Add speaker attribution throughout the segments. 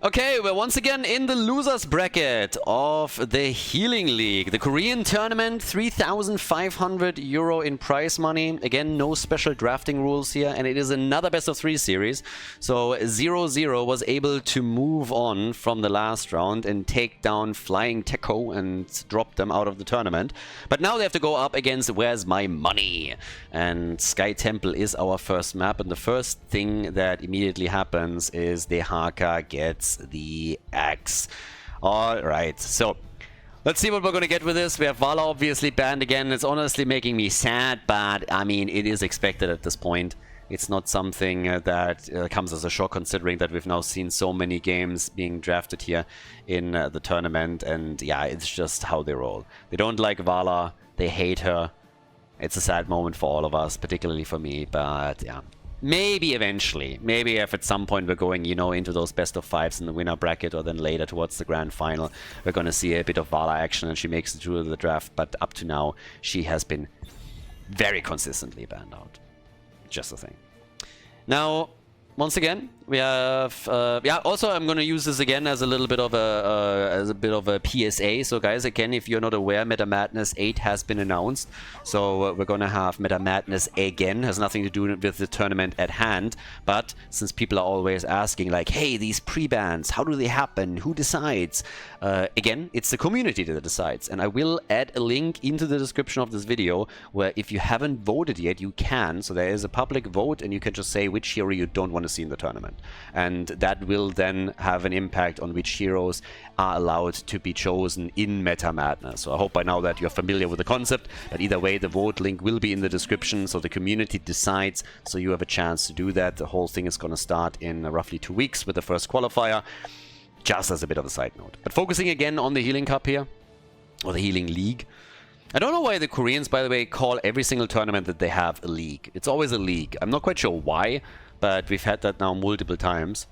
Speaker 1: Okay, we're once again in the losers bracket of the Healing League. The Korean tournament, 3,500 euro in prize money. Again, no special drafting rules here, and it is another best of 3 series. So 0-0 was able to move on from the last round and take down Flying Techo and drop them out of the tournament. But now they have to go up against Where's My Money? And Sky Temple is our first map, and the first thing that immediately happens is the Haka gets the axe. Alright, so let's see what we're going to get with this. We have Vala obviously banned again. It's honestly making me sad, but I mean, it is expected at this point. It's not something that comes as a shock, considering that we've now seen so many games being drafted here in the tournament. And yeah, it's just how they roll. They don't like Vala, they hate her. It's a sad moment for all of us, particularly for me, but yeah. Maybe eventually, maybe if at some point we're going, you know, into those best of 5s in the winner bracket, or then later towards the grand final, we're going to see a bit of Vala action and she makes it through the draft. But up to now, she has been very consistently banned out. Just a thing. Now, once again, we have yeah. Also, I'm going to use this again as a little bit of a PSA. So, guys, again, if you're not aware, Meta Madness 8 has been announced. So we're going to have Meta Madness again. Has nothing to do with the tournament at hand. But since people are always asking, like, hey, these pre-bans, how do they happen? Who decides? Again, it's the community that decides. And I will add a link into the description of this video where if you haven't voted yet, you can. So there is a public vote, and you can just say which hero you don't want to see in the tournament. And that will then have an impact on which heroes are allowed to be chosen in Meta Madness. So I hope by now that you're familiar with the concept, but either way, the vote link will be in the description, so the community decides, so you have a chance to do that. The whole thing is going to start in roughly 2 weeks with the first qualifier, just as a bit of a side note. But focusing again on the Healing Cup here, or the Healing League. I don't know why the Koreans, by the way, call every single tournament that they have a league. It's always a league. I'm not quite sure why, but we've had that now multiple times.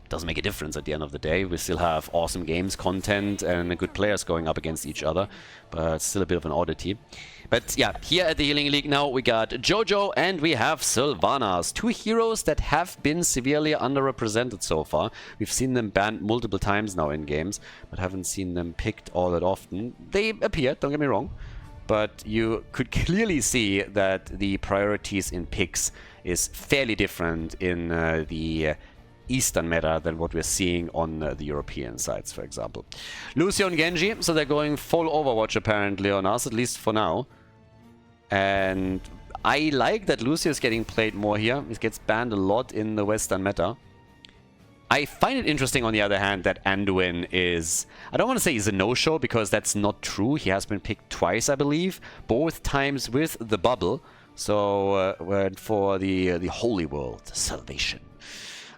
Speaker 1: Doesn't make a difference at the end of the day. We still have awesome games, content, and good players going up against each other, but it's still a bit of an oddity. But yeah, here at the Healing League now, we got Jojo and we have Sylvanas. 2 heroes that have been severely underrepresented so far. We've seen them banned multiple times now in games, but haven't seen them picked all that often. They appeared, don't get me wrong, but you could clearly see that the priorities in picks is fairly different in the Eastern meta than what we're seeing on the European sides, for example. Lucio and Genji, so they're going full Overwatch apparently on us, at least for now. And I like that Lucio is getting played more here. He gets banned a lot in the Western meta. I find it interesting, on the other hand, that Anduin is... I don't want to say he's a no-show, because that's not true. He has been picked twice, I believe. Both times with the bubble. So, went for the Holy World, Salvation.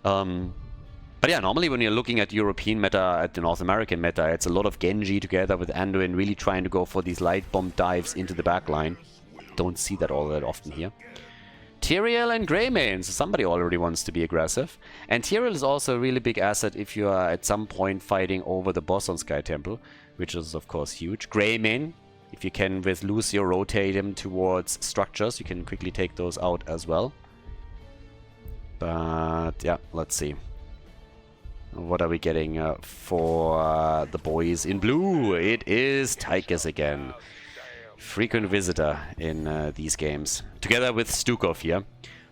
Speaker 1: But yeah, normally when you're looking at European meta, at the North American meta, it's a lot of Genji together with Anduin really trying to go for these light bomb dives into the backline. Don't see that all that often here. Tyrael and Greymane, so somebody already wants to be aggressive. And Tyrael is also a really big asset if you are at some point fighting over the boss on Sky Temple, which is of course huge. Greymane, if you can with Lucio rotate him towards structures, you can quickly take those out as well. But yeah, let's see. What are we getting for the boys in blue? It is Tychus again. Frequent visitor in these games. Together with Stukov here.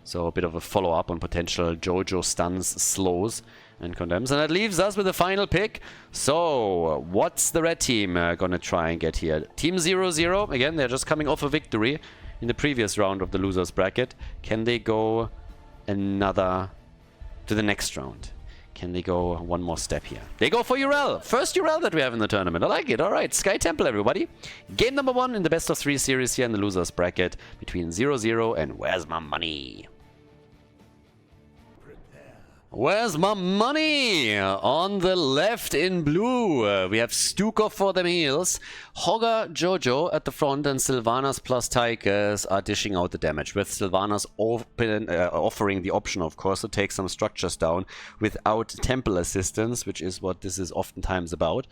Speaker 1: So a bit of a follow-up on potential Jojo stuns, slows, and condemns. And that leaves us with the final pick. So, what's the red team gonna try and get here? Team 0-0. Again, they're just coming off a victory in the previous round of the losers bracket. Can they go another to the next round? Can they go one more step here? They go for EURO. First EURO that we have in the tournament. I like it. All right, Sky Temple, everybody. Game number 1 in the best of 3 series here in the losers bracket between 0-0 and Where's My Money? Where's My Money? On the left in blue, we have Stukov for the heals. Hogger, Jojo at the front, and Sylvanas plus Tychus are dishing out the damage, with Sylvanas offering the option, of course, to take some structures down without temple assistance, which is what this is oftentimes about.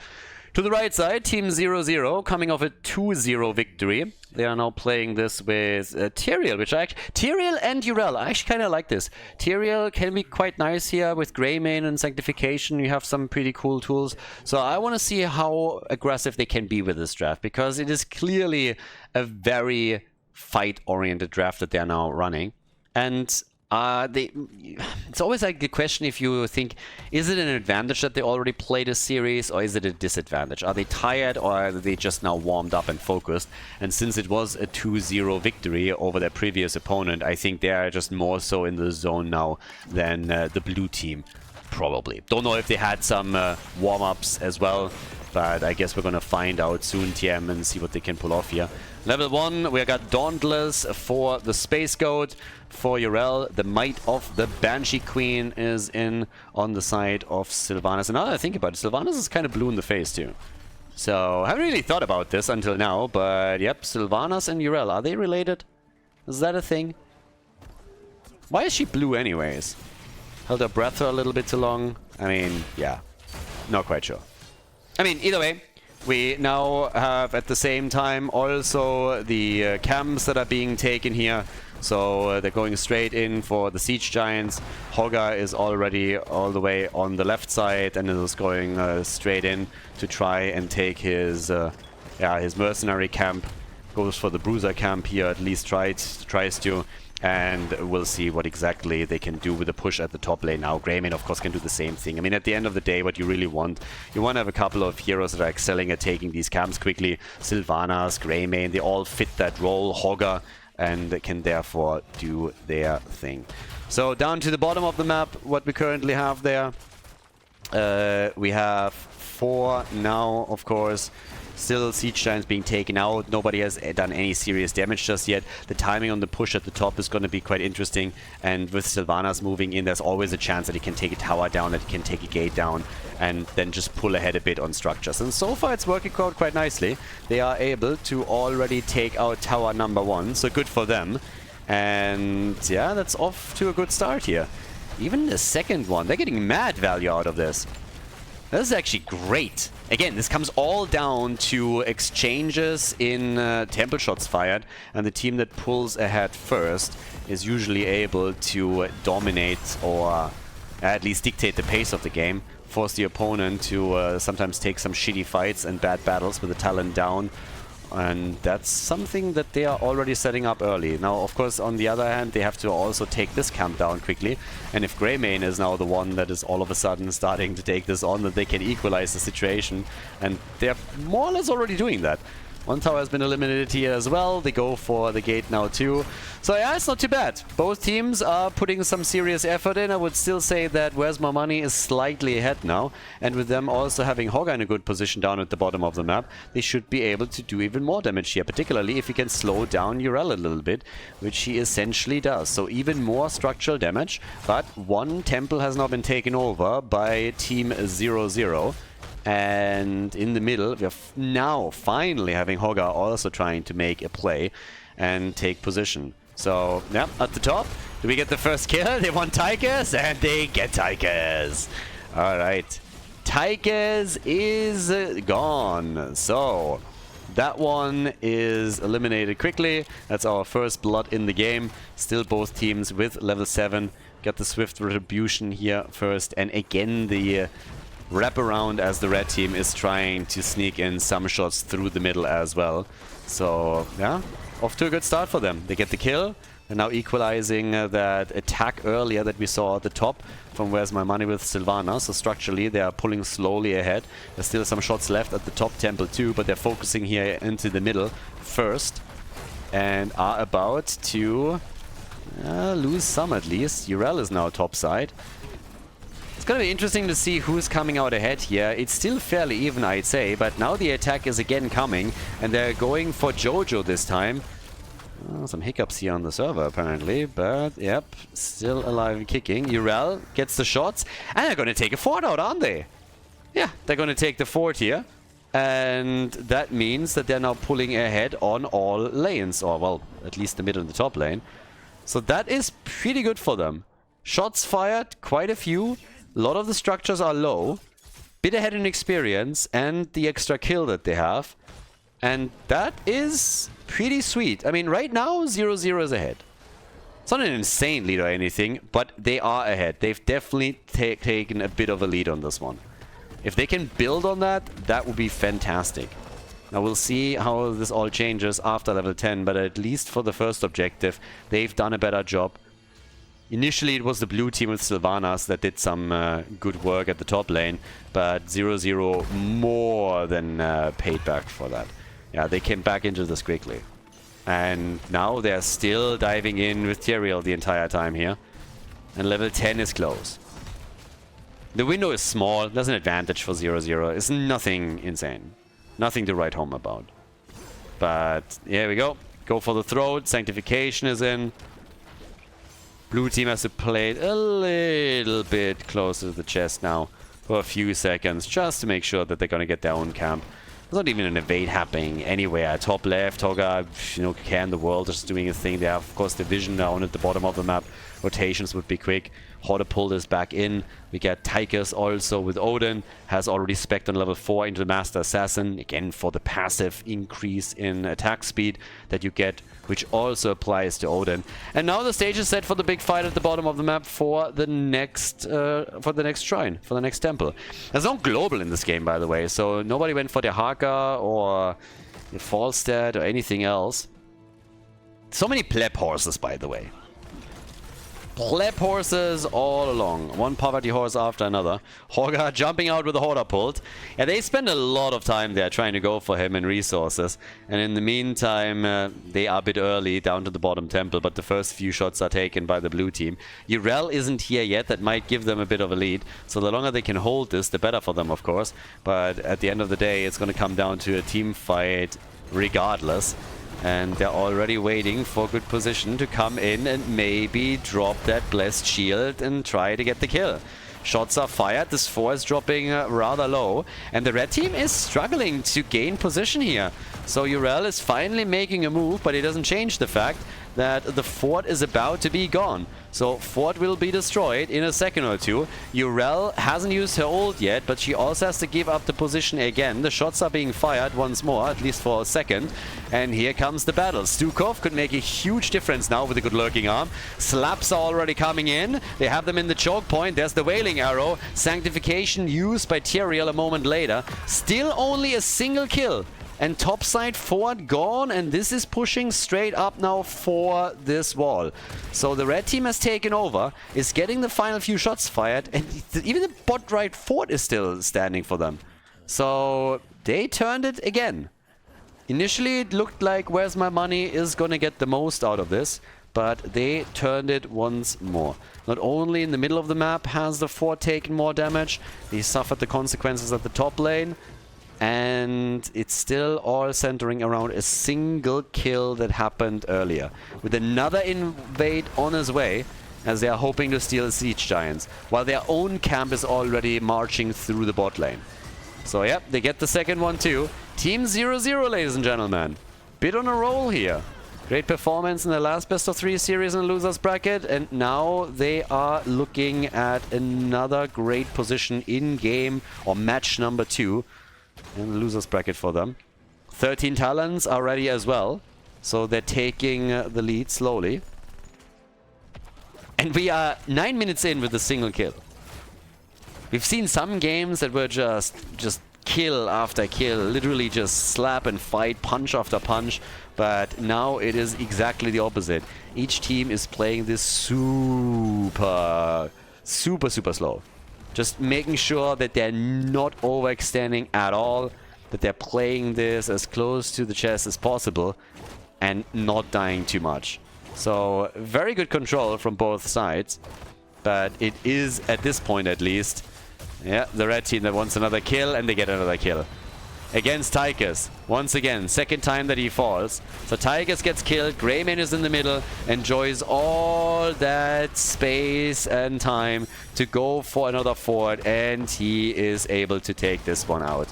Speaker 1: To the right side, Team 0-0 coming off a 2-0 victory. They are now playing this with Tyrael, which Tyrael and EURO. I actually kind of like this. Tyrael can be quite nice here with Greymane and Sanctification. You have some pretty cool tools. So I want to see how aggressive they can be with this draft, because it is clearly a very fight-oriented draft that they are now running. And it's always like the question, if you think, is it an advantage that they already played a series, or is it a disadvantage? Are they tired, or are they just now warmed up and focused? And since it was a 2-0 victory over their previous opponent, I think they are just more so in the zone now than the blue team, probably. Don't know if they had some warm-ups as well, but I guess we're gonna find out soon, TM, and see what they can pull off here. Level 1, we got Dauntless for the Space Goat. For EURO, the Might of the Banshee Queen is in on the side of Sylvanas. And now that I think about it, Sylvanas is kind of blue in the face too. So, I haven't really thought about this until now, but yep, Sylvanas and EURO, are they related? Is that a thing? Why is she blue anyways? Held her breath for a little bit too long? I mean, yeah, not quite sure. I mean, either way, we now have at the same time also the camps that are being taken here. So they're going straight in for the Siege Giants. Hogger is already all the way on the left side and is going straight in to try and take his mercenary camp. Goes for the Bruiser camp here, at least tries to. And we'll see what exactly they can do with the push at the top lane now. Greymane, of course, can do the same thing. I mean, at the end of the day, what you really want, you want to have a couple of heroes that are excelling at taking these camps quickly. Sylvanas, Greymane, they all fit that role. Hogger, and they can therefore do their thing. So down to the bottom of the map, what we currently have there. We have 4 now, of course. Still Siege Giants being taken out. Nobody has done any serious damage just yet. The timing on the push at the top is going to be quite interesting. And with Sylvanas moving in, there's always a chance that he can take a tower down, that he can take a gate down, and then just pull ahead a bit on structures. And so far it's working out quite nicely. They are able to already take out tower number 1, so good for them. And yeah, that's off to a good start here. Even the second one, they're getting mad value out of this. This is actually great. Again, this comes all down to exchanges in temple shots fired, and the team that pulls ahead first is usually able to dominate or at least dictate the pace of the game, force the opponent to sometimes take some shitty fights and bad battles with the talent down. And that's something that they are already setting up early. Now, of course, on the other hand, they have to also take this camp down quickly. And if Greymane is now the one that is all of a sudden starting to take this on, that they can equalize the situation. And they're more or less already doing that. One tower has been eliminated here as well. They go for the gate now too. So yeah, it's not too bad. Both teams are putting some serious effort in. I would still say that Where's My Money is slightly ahead now. And with them also having Hogger in a good position down at the bottom of the map, they should be able to do even more damage here. Particularly if he can slow down EURO a little bit, which he essentially does. So even more structural damage. But one temple has now been taken over by Team 0-0. And in the middle, we are now finally having Hogger also trying to make a play and take position. So, yeah, at the top, do we get the first kill? They want Tigers, and they get Tigers. Alright. Tigers is gone. So, that one is eliminated quickly. That's our first blood in the game. Still both teams with level 7. Got the Swift Retribution here first. And again, the wraparound as the red team is trying to sneak in some shots through the middle as well. So, yeah, off to a good start for them. They get the kill. They're now equalizing that attack earlier that we saw at the top from Where's My Money with Sylvanas. So structurally, they are pulling slowly ahead. There's still some shots left at the top temple too, but they're focusing here into the middle first. And are about to lose some at least. EURO is now topside. It's going to be interesting to see who's coming out ahead here. It's still fairly even, I'd say, but now the attack is again coming, and they're going for Jojo this time. Some hiccups here on the server, apparently, but yep, still alive and kicking. EURO gets the shots, and they're going to take a fort out, aren't they? Yeah, they're going to take the fort here, and that means that they're now pulling ahead on all lanes, or, well, at least the middle and the top lane. So that is pretty good for them. Shots fired, quite a few. A lot of the structures are low, bit ahead in experience and the extra kill that they have. And that is pretty sweet. I mean, right now, 0-0 is ahead. It's not an insane lead or anything, but they are ahead. They've definitely taken a bit of a lead on this one. If they can build on that, that would be fantastic. Now we'll see how this all changes after level 10, but at least for the first objective, they've done a better job. Initially, it was the blue team with Sylvanas that did some good work at the top lane, but 0-0 more than paid back for that. Yeah, they came back into this quickly. And now they're still diving in with Tyrael the entire time here. And level 10 is close. The window is small, there's an advantage for 0-0. It's nothing insane. Nothing to write home about. But here we go. Go for the throat, Sanctification is in. Blue team has to play it a little bit closer to the chest now for a few seconds, just to make sure that they're gonna get their own camp. There's not even an evade happening anywhere. Top left, Toga, you know, can the world just doing a thing. They have, of course, the vision down at the bottom of the map. Rotations would be quick. Horde pull this back in. We get Tychus also with Odin. Has already spec'd on level 4 into the Master Assassin. Again, for the passive increase in attack speed that you get, which also applies to Odin. And now the stage is set for the big fight at the bottom of the map for the next shrine, for the next temple. There's no global in this game, by the way, so nobody went for the Haka or the Falstad or anything else. So many pleb horses, by the way. Pleb horses all along. One poverty horse after another. Horga jumping out with the Horda pulled. Yeah, they spend a lot of time there trying to go for him and resources. And in the meantime, they are a bit early down to the bottom temple, but the first few shots are taken by the blue team. Urel isn't here yet. That might give them a bit of a lead. So the longer they can hold this, the better for them, of course. But at the end of the day, it's going to come down to a team fight regardless. And they're already waiting for good position to come in and maybe drop that blessed shield and try to get the kill. Shots are fired. This 4 is dropping rather low. And the red team is struggling to gain position here. So Urel is finally making a move, but it doesn't change the fact that the fort is about to be gone. So fort will be destroyed in a second or two. Urel hasn't used her ult yet, but she also has to give up the position again. The shots are being fired once more, at least for a second. And here comes the battle. Stukov could make a huge difference now with a good lurking arm. Slaps are already coming in. They have them in the choke point. There's the Wailing Arrow. Sanctification used by Tyrael a moment later. Still only a single kill. And topside fort gone, and this is pushing straight up now for this wall. So the red team has taken over, is getting the final few shots fired, and even the bot right fort is still standing for them. So they turned it again. Initially it looked like Where's My Money is gonna get the most out of this, but they turned it once more. Not only in the middle of the map has the fort taken more damage, they suffered the consequences at the top lane. And it's still all centering around a single kill that happened earlier. With another invade on his way, as they are hoping to steal Siege Giants, while their own camp is already marching through the bot lane. So yep, they get the second one too. Team 0-0, ladies and gentlemen. Bit on a roll here. Great performance in the last best of 3 series in the losers bracket, and now they are looking at another great position in game, or match number 2. In the losers bracket for them. 13 talents are ready as well, so they're taking the lead slowly. And we are 9 minutes in with a single kill. We've seen some games that were just kill after kill, literally just slap and fight, punch after punch, but now it is exactly the opposite. Each team is playing this super slow. Just making sure that they're not overextending at all, that they're playing this as close to the chest as possible, and not dying too much. So, very good control from both sides, but it is, at this point at least, yeah, the red team that wants another kill, and they get another kill. Against Tychus. Once again, second time that he falls. So Tychus gets killed, Greymane is in the middle, enjoys all that space and time to go for another fort, and he is able to take this one out.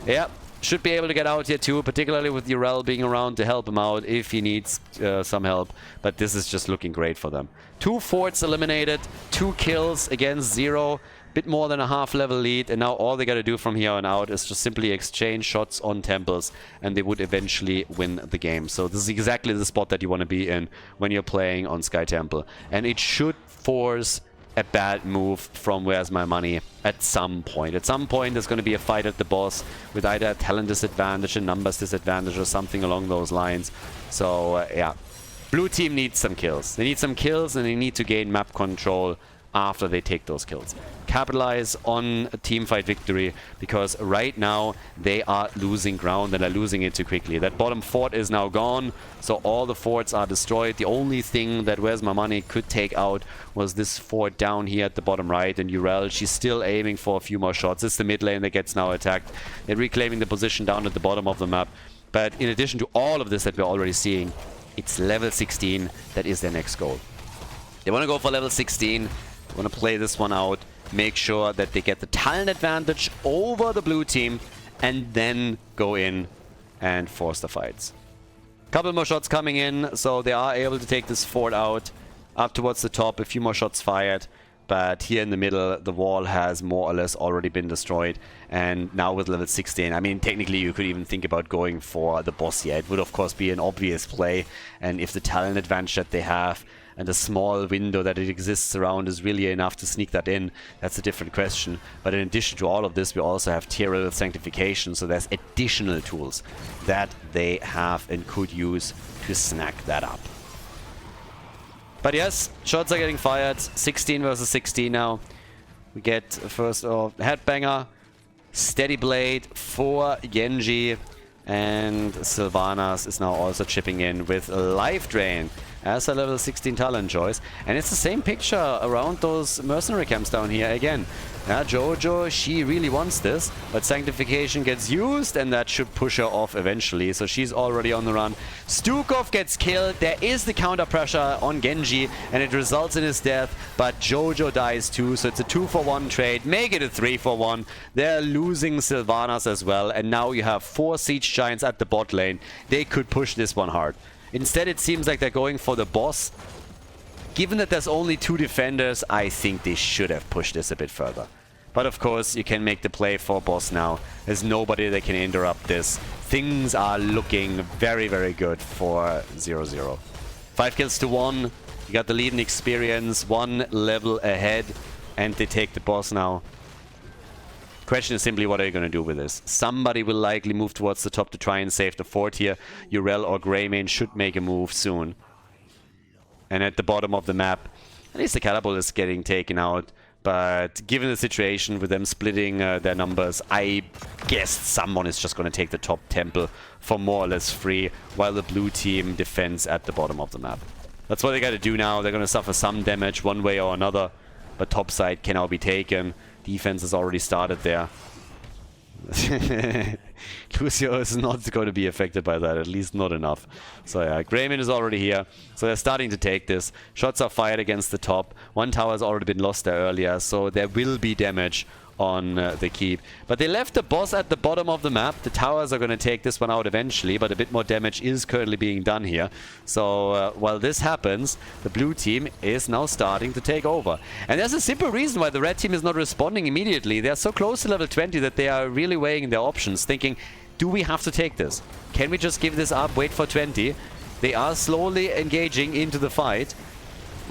Speaker 1: Yeah, should be able to get out here too, particularly with Urel being around to help him out if he needs some help. But this is just looking great for them. 2 forts eliminated, 2 kills against 0. bit more than a half level lead, and now all they got to do from here on out is just simply exchange shots on temples, and they would eventually win the game. So this is exactly the spot that you want to be in when you're playing on Sky Temple, and it should force a bad move from Where's My Money at some point. At some point there's going to be a fight at the boss with either a talent disadvantage, a numbers disadvantage, or something along those lines. So yeah, blue team needs some kills. They need some kills, and they need to gain map control after they take those kills. Capitalize on a teamfight victory, because right now they are losing ground and are losing it too quickly. That bottom fort is now gone, so all the forts are destroyed. The only thing that Where's My Money could take out was this fort down here at the bottom right, and EURO, she's still aiming for a few more shots. It's the mid lane that gets now attacked. They're reclaiming the position down at the bottom of the map. But in addition to all of this that we're already seeing, it's level 16 that is their next goal. They want to go for level 16. They want to play this one out, make sure that they get the talent advantage over the blue team, and then go in and force the fights. Couple more shots coming in, so they are able to take this fort out up towards the top. A few more shots fired, but here in the middle, the wall has more or less already been destroyed. And now with level 16, I mean, technically you could even think about going for the boss here. It would of course be an obvious play, and if the talent advantage that they have and the small window that it exists around is really enough to sneak that in, that's a different question. But in addition to all of this, we also have tier sanctification, so there's additional tools that they have and could use to snack that up. But yes, shots are getting fired. 16 versus 16 now. We get first headbanger, steady blade for Genji, and Sylvanas is now also chipping in with life drain as a level 16 talent choice. And it's the same picture around those mercenary camps down here again. Jojo, she really wants this, but sanctification gets used, and that should push her off eventually. So she's already on the run. Stukov gets killed. There is the counter pressure on Genji, and it results in his death, but Jojo dies too, so it's a 2-for-1 trade. Make it a 3-for-1. They're losing Sylvanas as well, and now you have 4 Siege Giants at the bot lane. They could push this one hard. Instead, it seems like they're going for the boss. Given that there's only 2 defenders, I think they should have pushed this a bit further. But of course, you can make the play for boss now. There's nobody that can interrupt this. Things are looking very, very good for 0-0. 5 kills to 1. You got the lead in experience, 1 level ahead, and they take the boss now. Question is simply, what are you going to do with this? Somebody will likely move towards the top to try and save the fort here. EURO or Greymane should make a move soon. And at the bottom of the map, at least the catapult is getting taken out. But given the situation with them splitting their numbers, I guess someone is just going to take the top temple for more or less free, while the blue team defends at the bottom of the map. That's what they got to do now. They're going to suffer some damage one way or another, but top side can now be taken. Defense has already started there. Lucio is not going to be affected by that, at least not enough. So yeah, Greymane is already here. So they're starting to take this. Shots are fired against the top. 1 tower has already been lost there earlier, so there will be damage on the keep. But they left the boss at the bottom of the map. The towers are going to take this one out eventually, but a bit more damage is currently being done here. So while this happens, the blue team is now starting to take over. And there's a simple reason why the red team is not responding immediately. They're so close to level 20 that they are really weighing their options, thinking, do we have to take this? Can we just give this up, wait for 20? They are slowly engaging into the fight.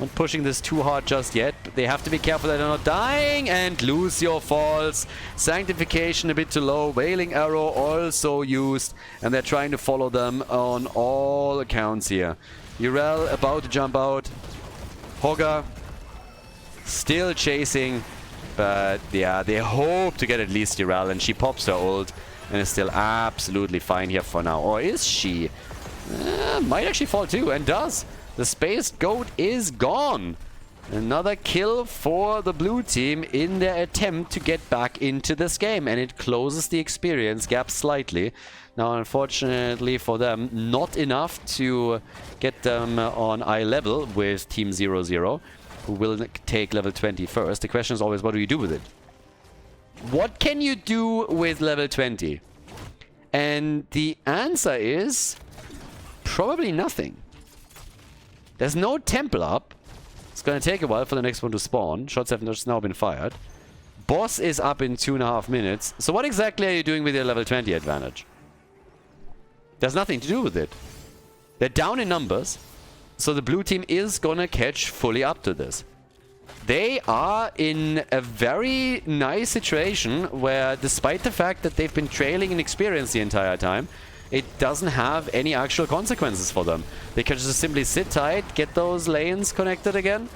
Speaker 1: Not pushing this too hard just yet, but they have to be careful that they're not dying. And Lucio falls. Sanctification a bit too low. Wailing Arrow also used, and they're trying to follow them on all accounts here. EURO about to jump out. Hogger still chasing, but yeah, they hope to get at least EURO, and she pops her ult and is still absolutely fine here for now. Or is she? Might actually fall too, and does. The Space Goat is gone. Another kill for the blue team in their attempt to get back into this game. And it closes the experience gap slightly. Now, unfortunately for them, not enough to get them on eye level with Team 0-0, who will take level 20 first. The question is always, what do you do with it? What can you do with level 20? And the answer is probably nothing. There's no temple up. It's going to take a while for the next one to spawn. Shots have just now been fired. Boss is up in 2.5 minutes. So what exactly are you doing with your level 20 advantage? There's nothing to do with it. They're down in numbers. So the blue team is gonna catch fully up to this. They are in a very nice situation where, despite the fact that they've been trailing in experience the entire time, it doesn't have any actual consequences for them. They can just simply sit tight, get those lanes connected again,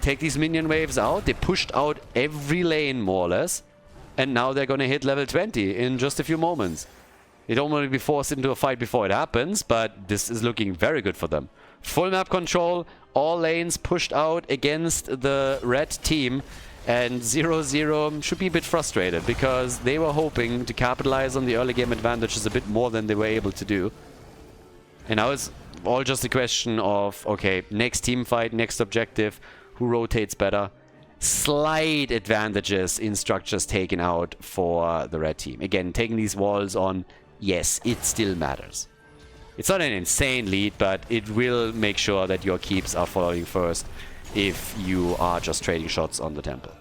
Speaker 1: take these minion waves out. They pushed out every lane, more or less. And now they're going to hit level 20 in just a few moments. They don't want to be forced into a fight before it happens, but this is looking very good for them. Full map control, all lanes pushed out against the red team. And 0-0 should be a bit frustrated because they were hoping to capitalize on the early game advantages a bit more than they were able to do. And now it's all just a question of, okay, next team fight, next objective, who rotates better. Slight advantages in structures taken out for the red team. Again, taking these walls on, yes, it still matters. It's not an insane lead, but it will make sure that your keeps are following first if you are just trading shots on the temple.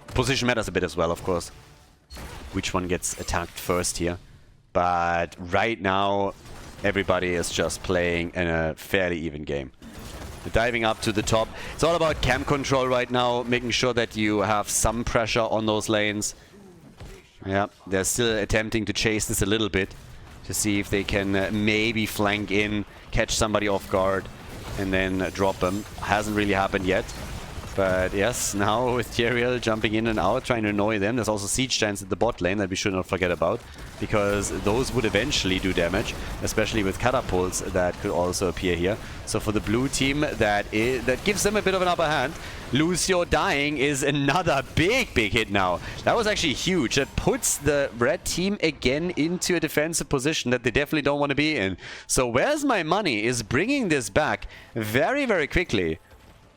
Speaker 1: Position matters a bit as well, of course. Which one gets attacked first here. But right now, everybody is just playing in a fairly even game. Diving up to the top. It's all about camp control right now, making sure that you have some pressure on those lanes. Yeah, they're still attempting to chase this a little bit to see if they can maybe flank in, catch somebody off guard, and then drop them. Hasn't really happened yet. But yes, now with Tyrael jumping in and out, trying to annoy them. There's also siege giants in the bot lane that we should not forget about, because those would eventually do damage, especially with catapults that could also appear here. So for the blue team, that gives them a bit of an upper hand. Lucio dying is another big hit now. That was actually huge. That puts the red team again into a defensive position that they definitely don't want to be in. So Where's My Money is bringing this back very, very quickly.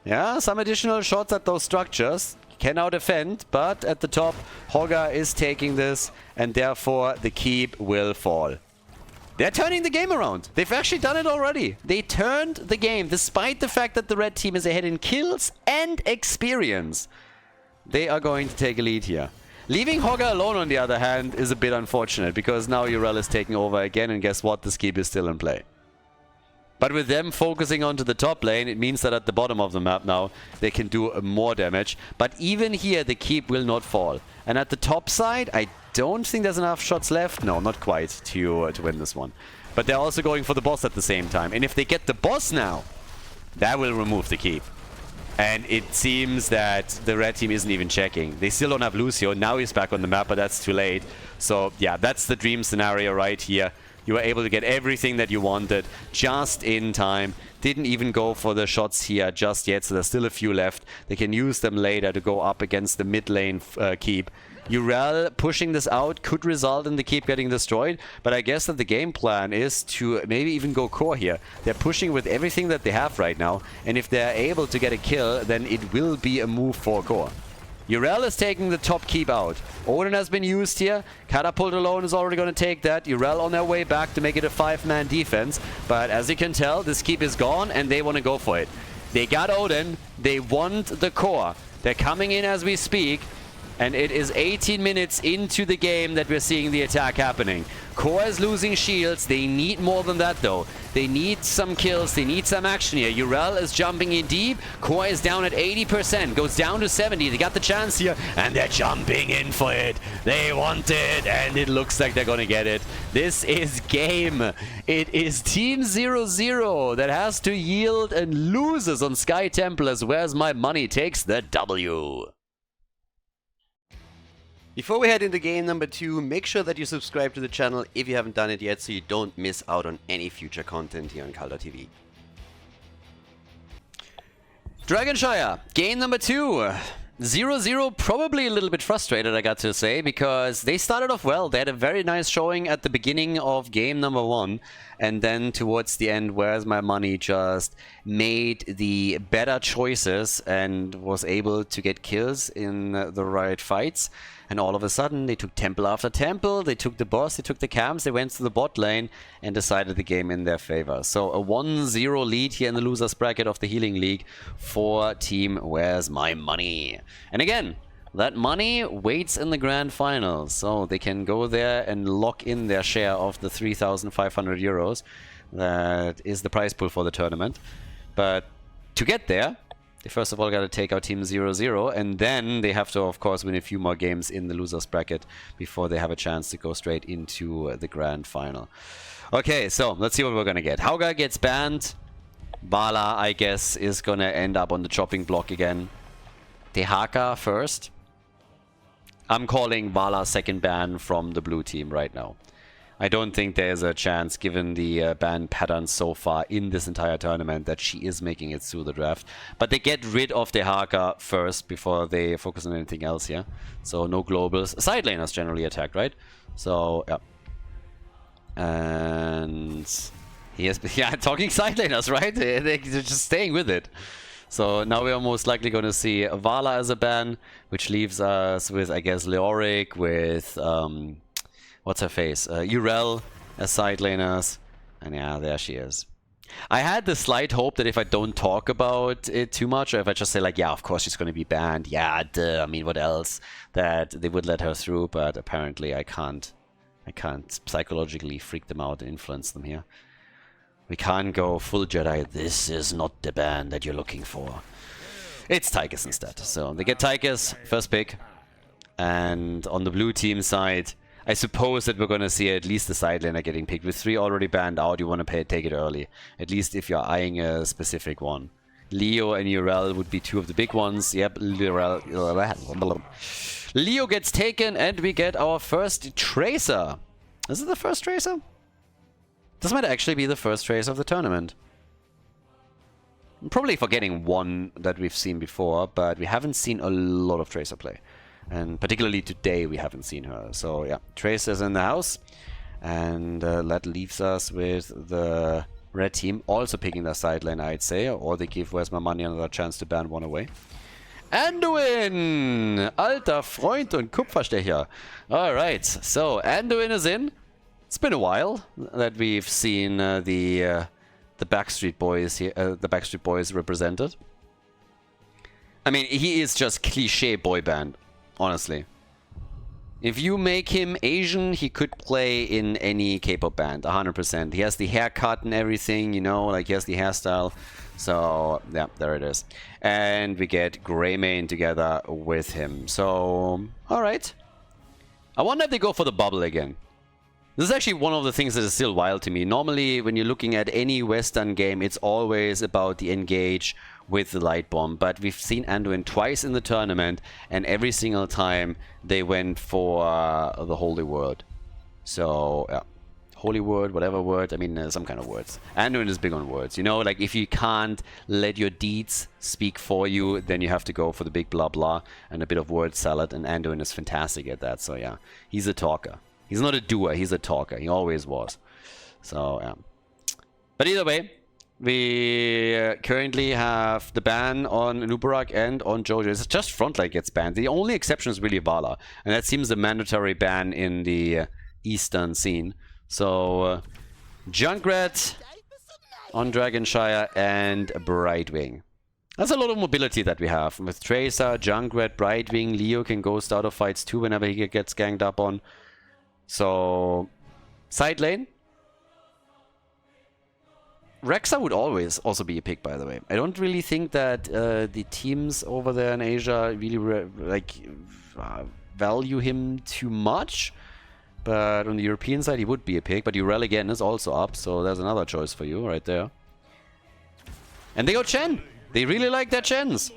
Speaker 1: Yeah, some additional shots at those structures. Can now defend, but at the top, Hogger is taking this, and therefore the keep will fall. They're turning the game around. They've actually done it already. They turned the game, despite the fact that the red team is ahead in kills and experience. They are going to take a lead here. Leaving Hogger alone, on the other hand, is a bit unfortunate, because now EURO is taking over again, and guess what? This keep is still in play. But with them focusing onto the top lane, it means that at the bottom of the map now, they can do more damage. But even here, the keep will not fall. And at the top side, I don't think there's enough shots left. No, not quite to win this one. But they're also going for the boss at the same time. And if they get the boss now, that will remove the keep. And it seems that the red team isn't even checking. They still don't have Lucio. Now he's back on the map, but that's too late. So yeah, that's the dream scenario right here. You were able to get everything that you wanted just in time. Didn't even go for the shots here just yet, so there's still a few left. They can use them later to go up against the mid lane keep. EURO pushing this out could result in the keep getting destroyed, but I guess that the game plan is to maybe even go core here. They're pushing with everything that they have right now, and if they're able to get a kill, then it will be a move for core. EURO is taking the top keep out. Odin has been used here. Catapult alone is already going to take that. EURO on their way back to make it a 5-man defense. But as you can tell, this keep is gone and they want to go for it. They got Odin. They want the core. They're coming in as we speak. And it is 18 minutes into the game that we're seeing the attack happening. Core is losing shields. They need more than that, though. They need some kills. They need some action here. EURO is jumping in deep. Core is down at 80%. Goes down to 70. They got the chance here. And they're jumping in for it. They want it. And it looks like they're going to get it. This is game. It is Team 0-0 that has to yield and loses on Sky Templars. Where's My Money takes the W. Before we head into game number 2, make sure that you subscribe to the channel if you haven't done it yet, so you don't miss out on any future content here on Khaldor TV. Dragon Shire, game number 2. 0-0, probably a little bit frustrated, I got to say, because they started off well. They had a very nice showing at the beginning of game number 1, and then towards the end, Where's My Money just made the better choices and was able to get kills in the right fights. And all of a sudden, they took temple after temple, they took the boss, they took the camps, they went to the bot lane and decided the game in their favor. So a 1-0 lead here in the losers bracket of the Healing League for Team Where's My Money. And again, that money waits in the grand final, so they can go there and lock in their share of the 3,500 euros. That is the prize pool for the tournament. But to get there, they first of all got to take out Team 0-0, and then they have to, of course, win a few more games in the losers bracket before they have a chance to go straight into the grand final. Okay, so let's see what we're gonna get. Hauga gets banned. Vala, I guess, is gonna end up on the chopping block again. Tehaka first. I'm calling Vala second ban from the blue team right now. I don't think there's a chance, given the ban pattern so far in this entire tournament, that she is making it through the draft. But they get rid of Tehaka first before they focus on anything else here. So no globals. Side laners generally attack, right? So, yeah. And he has been, yeah, talking side laners, right? They're just staying with it. So now we are most likely going to see Vala as a ban, which leaves us with, I guess, Leoric, with, what's her face? Urel as side laners. And yeah, there she is. I had the slight hope that if I don't talk about it too much, or if I just say like, yeah, of course she's going to be banned. Yeah, duh, I mean, what else? That they would let her through, but apparently I can't psychologically freak them out and influence them here. We can't go full Jedi. This is not the ban that you're looking for. It's Tychus instead. So they get Tychus, first pick. And on the blue team side, I suppose that we're going to see at least the side laner getting picked. With 3 already banned out, you want to take it early. At least if you're eyeing a specific one. Leo and Urel would be 2 of the big ones. Yep, Leo gets taken, and we get our first Tracer. Is it the first Tracer? This might actually be the first Tracer of the tournament. I'm probably forgetting one that we've seen before, but we haven't seen a lot of Tracer play. And particularly today we haven't seen her. So yeah, Tracer's in the house. And that leaves us with the red team also picking their side lane, I'd say. Or they give Where's My Money another chance to ban one away. Anduin! Alter Freund und Kupferstecher. Alright, so Anduin is in. It's been a while that we've seen the Backstreet Boys here, the Backstreet Boys represented. I mean, he is just cliche boy band, honestly. If you make him Asian, he could play in any K-pop band, 100%. He has the haircut and everything, you know, like he has the hairstyle. So, yeah, there it is. And we get Greymane together with him. So, alright. I wonder if they go for the bubble again. This is actually one of the things that is still wild to me. Normally, when you're looking at any Western game, it's always about the engage with the light bomb. But we've seen Anduin twice in the tournament, and every single time they went for the Holy Word. So, yeah. Holy Word, whatever word, I mean, some kind of words. Anduin is big on words, you know? Like, if you can't let your deeds speak for you, then you have to go for the big blah blah and a bit of word salad, and Anduin is fantastic at that. So, yeah, he's a talker. He's not a doer, he's a talker. He always was. So, yeah. But either way, we currently have the ban on Nubarak and on Jojo. It's just Frontline gets banned. The only exception is really Vala. And that seems a mandatory ban in the Eastern scene. So, Junkrat on Dragon Shire and Brightwing. That's a lot of mobility that we have. With Tracer, Junkrat, Brightwing, Leo can go start of fights too whenever he gets ganged up on. So, side lane. Rexa would always also be a pick, by the way. I don't really think that the teams over there in Asia really value him too much. But on the European side, he would be a pick. But Urel again is also up, so there's another choice for you right there. And they go Chen. They really like their Chens.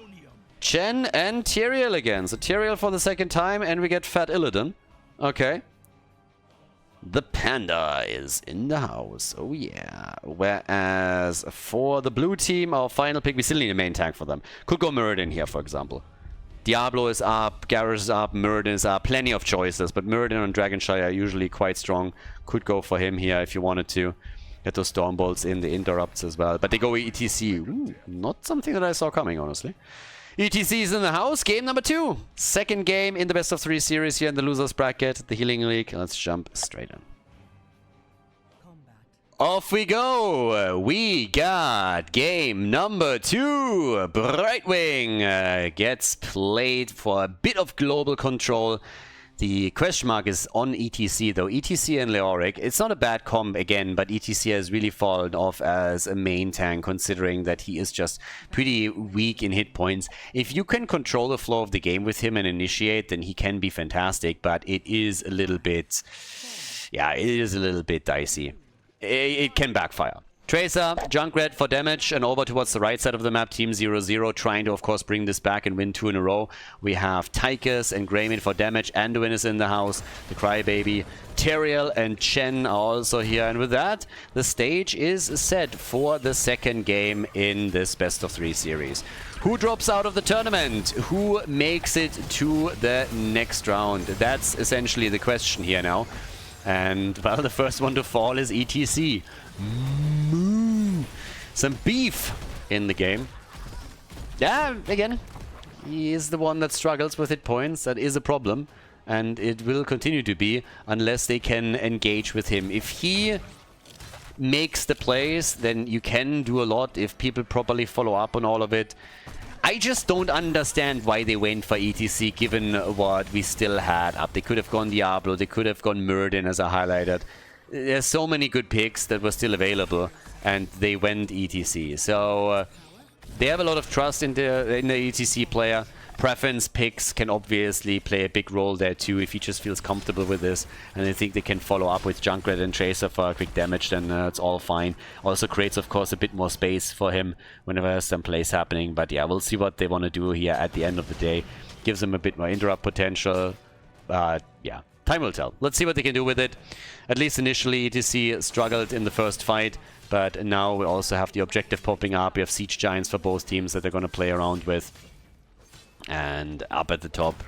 Speaker 1: Chen and Tyrael again. So Tyrael for the second time, and we get Fat Illidan. Okay. The Panda is in the house. Oh yeah. Whereas for the blue team, our final pick, we still need a main tank for them. Could go Muradin here, for example. Diablo is up, Garrus is up, Muradin is up. Plenty of choices, but Muradin on Dragon Shire are usually quite strong. Could go for him here if you wanted to. Get those Stormbolts in, the interrupts as well. But they go ETC. Ooh, not something that I saw coming, honestly. ETC is in the house. Game number 2. Second game in the best of 3 series here in the losers bracket, the Healing League. Let's jump straight in. Off we go. We got game number 2. Brightwing gets played for a bit of global control. The question mark is on ETC though. ETC and Leoric, it's not a bad comp again, but ETC has really fallen off as a main tank considering that he is just pretty weak in hit points. If you can control the flow of the game with him and initiate, then he can be fantastic, but it is a little bit, yeah, it is a little bit dicey. It can backfire. Tracer, Junkrat for damage, and over towards the right side of the map, Team 0-0 trying to, of course, bring this back and win 2 in a row. We have Tychus and Greymane for damage. Anduin is in the house, the Crybaby. Teriel and Chen are also here, and with that, the stage is set for the second game in this best-of-3 series. Who drops out of the tournament? Who makes it to the next round? That's essentially the question here now. And, well, the first one to fall is ETC. Some beef in the game. Yeah, again, he is the one that struggles with hit points. That is a problem. And it will continue to be unless they can engage with him. If he makes the plays, then you can do a lot if people properly follow up on all of it. I just don't understand why they went for ETC given what we still had up. They could have gone Diablo, they could have gone Murden as I highlighted. There's so many good picks that were still available and they went ETC. So they have a lot of trust in the ETC player. Preference picks can obviously play a big role there too if he just feels comfortable with this, and I think they can follow up with Junkrat and Tracer for quick damage, then it's all fine. Also creates of course a bit more space for him whenever there's some plays happening, but yeah, we'll see what they want to do here at the end of the day. Gives them a bit more interrupt potential, but yeah, time will tell. Let's see what they can do with it. At least initially ETC struggled in the first fight, but now we also have the objective popping up. We have Siege Giants for both teams that they're going to play around with. And up at the top,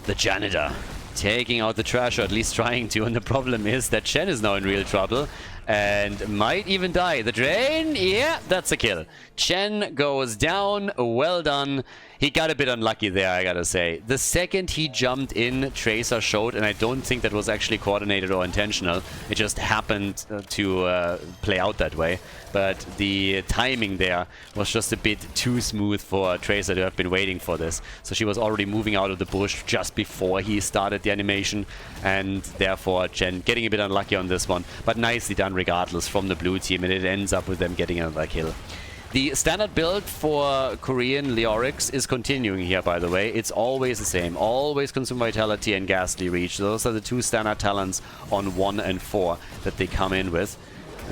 Speaker 1: the Janitor taking out the trash, or at least trying to, and the problem is that Chen is now in real trouble and might even die. The Drain, yeah, that's a kill. Chen goes down, well done. He got a bit unlucky there, I gotta say. The second he jumped in, Tracer showed, and I don't think that was actually coordinated or intentional. It just happened to play out that way. But the timing there was just a bit too smooth for Tracer to have been waiting for this. So she was already moving out of the bush just before he started the animation, and therefore Chen getting a bit unlucky on this one. But nicely done regardless from the blue team, and it ends up with them getting another kill. The standard build for Korean Leorics is continuing here, by the way. It's always the same. Always Consume Vitality and Ghastly Reach. Those are the two standard talents on 1 and 4 that they come in with.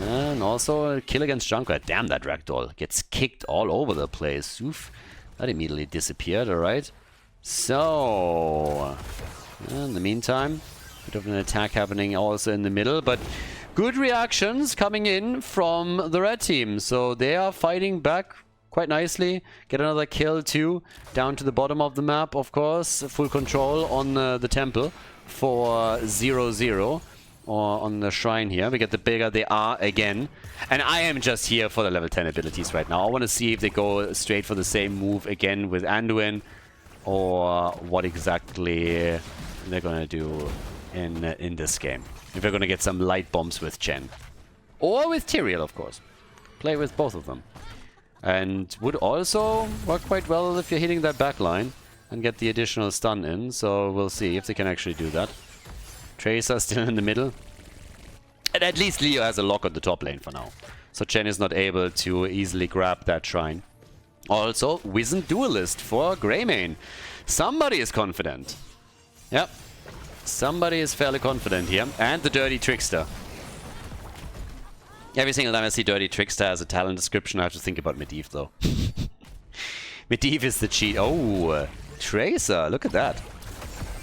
Speaker 1: And also a kill against Junkrat. Damn, that Ragdoll gets kicked all over the place. Oof. That immediately disappeared, alright. So, in the meantime, a bit of an attack happening also in the middle, but good reactions coming in from the red team. So they are fighting back quite nicely. Get another kill too. Down to the bottom of the map, of course. Full control on the temple for 0-0. Or on the shrine here. We get the bigger they are again. And I am just here for the level 10 abilities right now. I want to see if they go straight for the same move again with Anduin, or what exactly they're going to do in this game. If we're going to get some light bombs with Chen. Or with Tyrael, of course. Play with both of them. And would also work quite well if you're hitting that back line and get the additional stun in. So we'll see if they can actually do that. Tracer still in the middle. And at least Leo has a lock on the top lane for now. So Chen is not able to easily grab that shrine. Also, Wizened Duelist for Greymane. Somebody is confident. Yep. Somebody is fairly confident here. And the Dirty Trickster. Every single time I see Dirty Trickster as a talent description, I have to think about Medivh though. Medivh is the cheat. Oh, Tracer, look at that.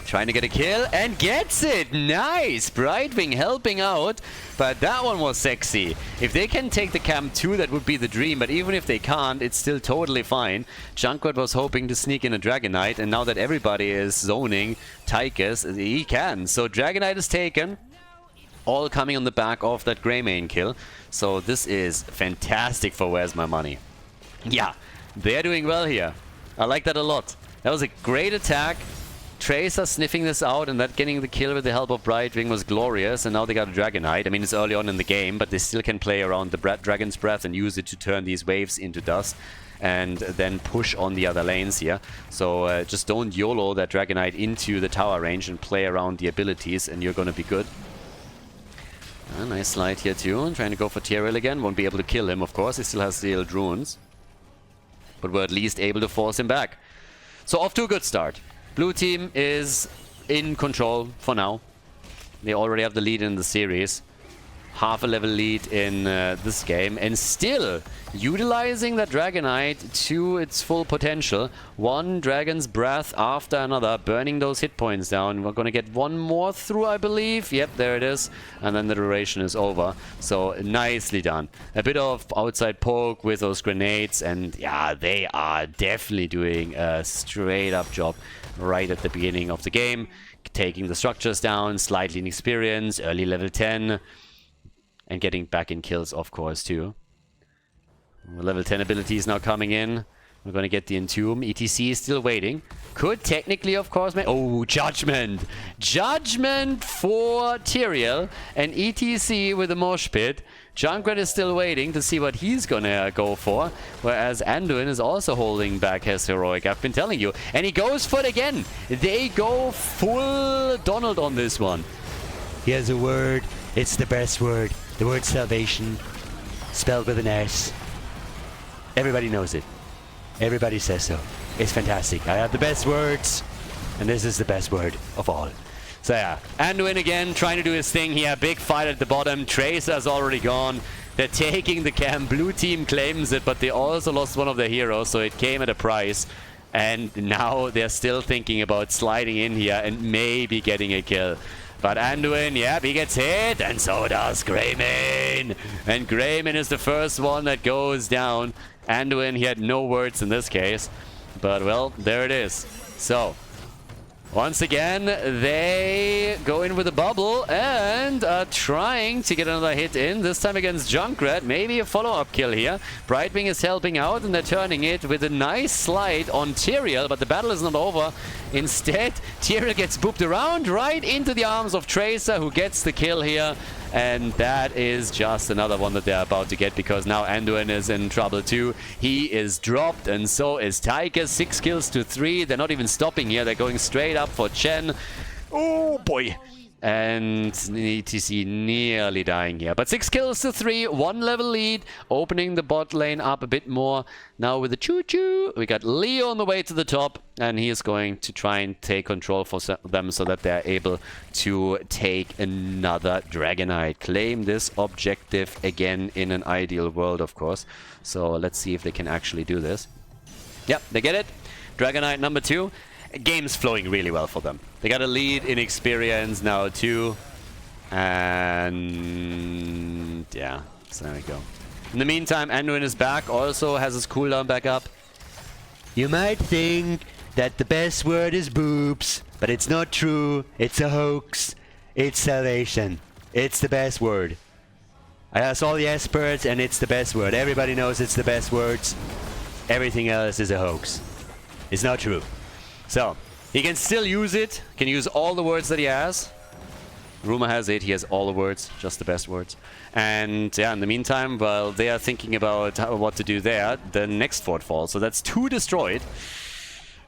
Speaker 1: Trying to get a kill and gets it! Nice! Brightwing helping out, but that one was sexy. If they can take the camp too, that would be the dream, but even if they can't, it's still totally fine. Junkrat was hoping to sneak in a Dragon Knight, and now that everybody is zoning Tychus, he can. So Dragon Knight is taken, all coming on the back of that Greymane kill. So this is fantastic for Where's My Money. Yeah, they're doing well here. I like that a lot. That was a great attack. Tracer sniffing this out and that getting the kill with the help of Brightwing was glorious, and now they got a Dragonite. I mean, it's early on in the game, but they still can play around the Dragon's Breath and use it to turn these waves into dust and then push on the other lanes here. So just don't YOLO that Dragonite into the tower range and play around the abilities, and you're gonna be good. A nice slide here too, trying to go for Tyrael again. Won't be able to kill him, of course, he still has sealed runes. But we're at least able to force him back. So off to a good start. Blue team is in control for now. They already have the lead in the series. Half a level lead in this game, and still utilizing that Dragonite to its full potential. One Dragon's Breath after another, burning those hit points down. We're gonna get one more through, I believe. Yep, there it is. And then the duration is over. So nicely done. A bit of outside poke with those grenades, and yeah, they are definitely doing a straight up job right at the beginning of the game. Taking the structures down, slightly inexperienced, early level 10. And getting back in kills, of course, too. The level 10 ability is now coming in. We're going to get the Entomb. ETC is still waiting. Could technically, of course, make... Oh, Judgment! Judgment for Tyrael. And ETC with the Mosh Pit. Junkrat is still waiting to see what he's going to go for. Whereas Anduin is also holding back his heroic. I've been telling you. And he goes for it again. They go full Donald on this one.
Speaker 2: He has a word. It's the best word. The word salvation, spelled with an S. Everybody knows it. Everybody says so. It's fantastic. I have the best words, and this is the best word of all. So yeah, Anduin again trying to do his thing here. Big fight at the bottom. Tracer's already gone. They're taking the camp. Blue team claims it, but they also lost one of their heroes, so it came at a price. And now they're still thinking about sliding in here and maybe getting a kill. But Anduin, yeah, he gets hit, and so does Greymane. And Greymane is the first one that goes down. Anduin, he had no words in this case. But, well, there it is. So, once again, they go in with a bubble and are trying to get another hit in. This time against Junkrat. Maybe a follow-up kill here. Brightwing is helping out, and they're turning it with a nice slide on Tyrael. But the battle is not over. Instead, Tyrael gets booped around right into the arms of Tracer, who gets the kill here. And that is just another one that they're about to get, because now Anduin is in trouble too. He is dropped, and so is Taika. 6 kills to 3. They're not even stopping here. They're going straight up for Chen. Oh boy. And ETC nearly dying here. But 6 kills to 3, 1 level lead, opening the bot lane up a bit more. Now with the choo-choo, we got Leo on the way to the top, and he is going to try and take control for them so that they're able to take another Dragonite. Claim this objective again in an ideal world, of course. So let's see if they can actually do this. Yep, they get it. Dragonite number 2. Game's flowing really well for them. They got a lead in experience now too. And yeah, so there we go. In the meantime, Anduin is back, also has his cooldown back up. You might think that the best word is boobs, but it's not true. It's a hoax. It's salvation. It's the best word. I asked all the experts, and it's the best word. Everybody knows it's the best words. Everything else is a hoax. It's not true. So, he can still use it, can use all the words that he has. Rumor has it, he has all the words, just the best words. And yeah, in the meantime, while they are thinking about what to do there, the next fort falls. So that's 2 destroyed.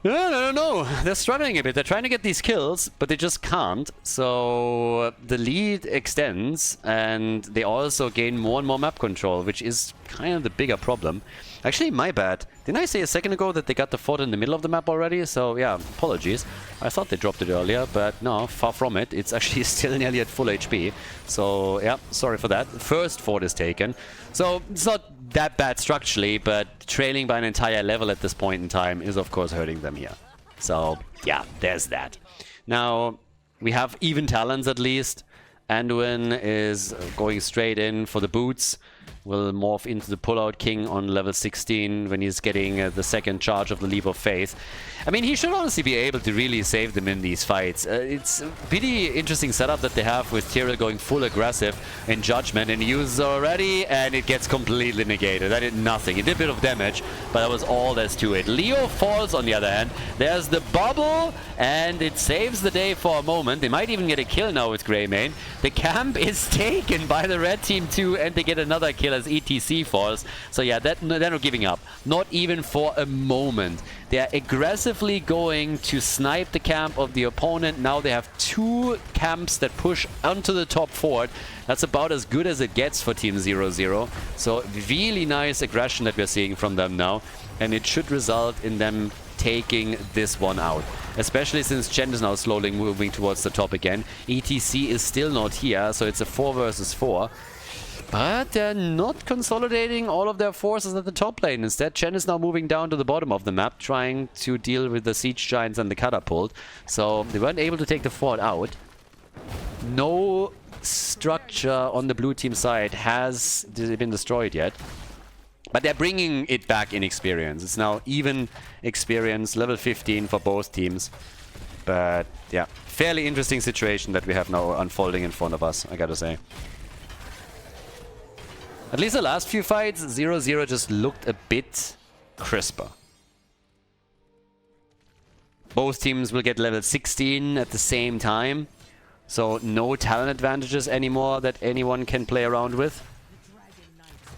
Speaker 2: No. They're struggling a bit. They're trying to get these kills, but they just can't. So the lead extends, and they also gain more and more map control, which is kind of the bigger problem. Actually, my bad. Didn't I say a second ago that they got the fort in the middle of the map already? So yeah, apologies. I thought they dropped it earlier, but no, far from it. It's actually still nearly at full HP. So yeah, sorry for that. First fort is taken. So it's not that bad structurally, but trailing by an entire level at this point in time is of course hurting them here. So yeah, there's that. Now, we have even talents at least. Anduin is going straight in for the boots.
Speaker 1: will morph into the Pullout King on level 16 when he's getting the second charge of the Leap of Faith. I mean, he should honestly be able to really save them in these fights. It's a pretty interesting setup that they have with Tyrael going full aggressive in Judgment, and he uses already, and it gets completely negated. That did nothing. It did a bit of damage, but that was all there's to it. Leo falls on the other hand. There's the bubble, and it saves the day for a moment. They might even get a kill now with Greymane. The camp is taken by the red team too, and they get another kill as ETC falls. So yeah, they're not giving up. Not even for a moment. They are aggressively going to snipe the camp of the opponent. Now they have 2 camps that push onto the top fort. That's about as good as it gets for Team 0-0. So really nice aggression that we're seeing from them now. And it should result in them taking this one out. Especially since Chen is now slowly moving towards the top again. ETC is still not here, so it's a 4 versus 4. But they're not consolidating all of their forces at the top lane. Instead, Chen is now moving down to the bottom of the map, trying to deal with the Siege Giants and the Catapult. So they weren't able to take the fort out. No structure on the blue team side has been destroyed yet. But they're bringing it back in experience. It's now even experience, level 15 for both teams. But yeah, fairly interesting situation that we have now unfolding in front of us, I gotta say. At least the last few fights, 0-0 just looked a bit crisper. Both teams will get level 16 at the same time. So no talent advantages anymore that anyone can play around with.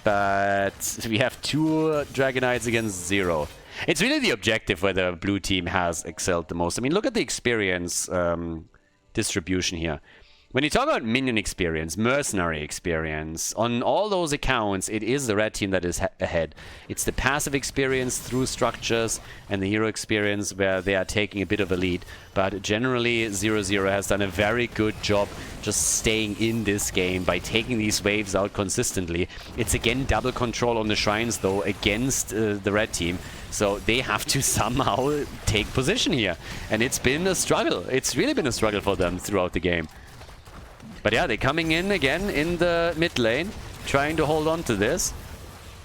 Speaker 1: But we have 2 Dragonites against 0. It's really the objective where the blue team has excelled the most. I mean, look at the experience distribution here. When you talk about minion experience, mercenary experience, on all those accounts, it is the red team that is ahead. It's the passive experience through structures and the hero experience where they are taking a bit of a lead. But generally, 0-0 has done a very good job just staying in this game by taking these waves out consistently. It's again double control on the shrines though against the red team. So they have to somehow take position here. And it's been a struggle. It's really been a struggle for them throughout the game. But yeah, they're coming in again in the mid lane, trying to hold on to this.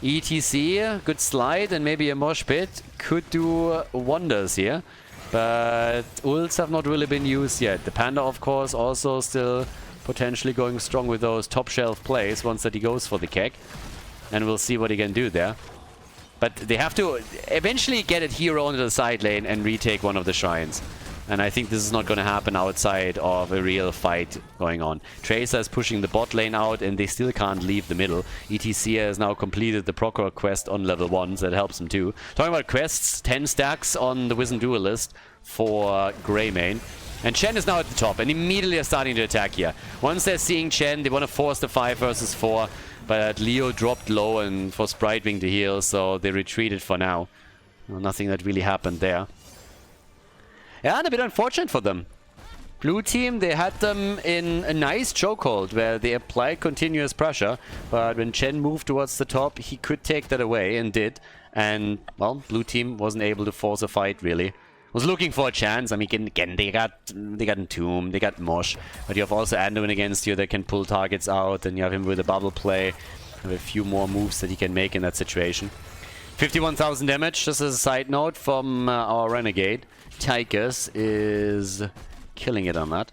Speaker 1: ETC, good slide and maybe a mosh pit could do wonders here. But ults have not really been used yet. The Panda, of course, also still potentially going strong with those top shelf plays once that he goes for the keg. And we'll see what he can do there. But they have to eventually get a hero into the side lane and retake one of the shrines. And I think this is not going to happen outside of a real fight going on. Tracer is pushing the bot lane out and they still can't leave the middle. ETC has now completed the Procor quest on level 1, so that helps him too. Talking about quests, 10 stacks on the Wizened Duelist for Greymane. And Chen is now at the top and immediately are starting to attack here. Once they're seeing Chen, they want to force the 5 versus 4. But Leo dropped low and forced Brightwing to heal, so they retreated for now. Well, nothing that really happened there. Yeah, and a bit unfortunate for them. Blue team, they had them in a nice chokehold where they applied continuous pressure, but when Chen moved towards the top, he could take that away and did. And, well, blue team wasn't able to force a fight, really. Was looking for a chance. I mean, again, they got Entomb, they got Mosh, but you have also Anduin against you that can pull targets out, and you have him with a bubble play. Have a few more moves that he can make in that situation. 51,000 damage, just as a side note, from our Renegade. Tychus is killing it on that.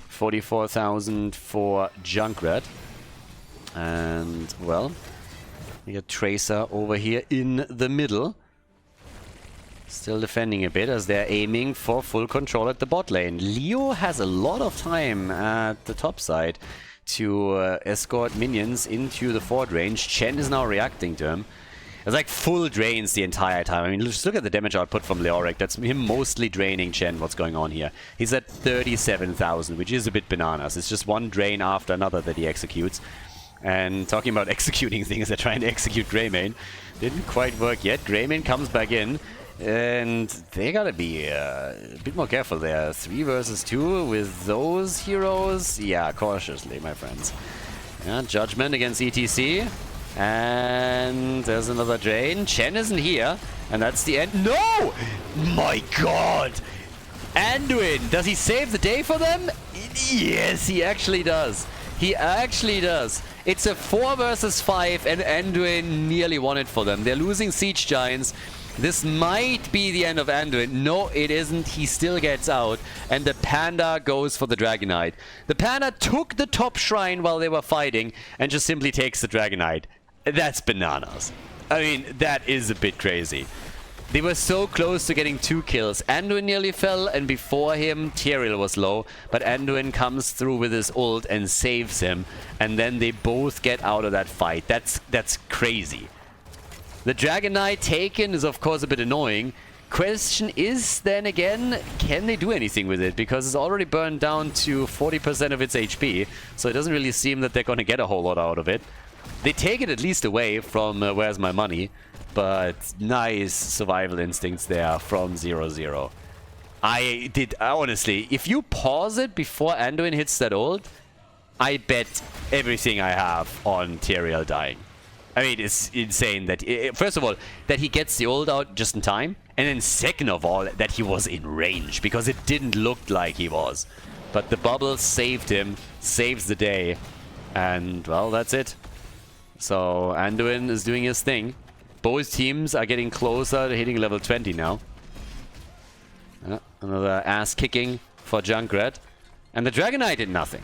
Speaker 1: 44,000 for Junkrat. And, well, we got Tracer over here in the middle. Still defending a bit as they're aiming for full control at the bot lane. Leo has a lot of time at the top side to escort minions into the fort range. Chen is now reacting to him. It's like full drains the entire time. I mean, just look at the damage output from Leoric. That's him mostly draining Chen. What's going on here? He's at 37,000, which is a bit bananas. It's just one drain after another that he executes. And talking about executing things, they're trying to execute Greymane. Didn't quite work yet. Greymane comes back in. And they gotta be a bit more careful there. 3 versus 2 with those heroes. Yeah, cautiously, my friends. Yeah, Judgment against ETC. And there's another drain. Chen isn't here. And that's the end. No! My god! Anduin, does he save the day for them? Yes, he actually does. He actually does. It's a 4 versus 5, and Anduin nearly won it for them. They're losing Siege Giants. This might be the end of Anduin. No, it isn't. He still gets out, and the Panda goes for the Dragonite. The Panda took the top shrine while they were fighting, and just simply takes the Dragonite. That's bananas. I mean, that is a bit crazy. They were so close to getting 2 kills. Anduin nearly fell, and before him, Tyrael was low. But Anduin comes through with his ult and saves him. And then they both get out of that fight. That's crazy. The Dragonite taken is, of course, a bit annoying. Question is, then again, can they do anything with it? Because it's already burned down to 40% of its HP. So it doesn't really seem that they're going to get a whole lot out of it. They take it at least away from Where's My Money. But nice survival instincts there from 0-0. Honestly, if you pause it before Anduin hits that ult, I bet everything I have on Tyrael dying. I mean, it's insane that, first of all, that he gets the ult out just in time. And then second of all, that he was in range, because it didn't look like he was. But the bubble saved him, saves the day. And, well, that's it. So, Anduin is doing his thing. Both teams are getting closer to hitting level 20 now. Another ass-kicking for Junkrat. And the Dragonite did nothing.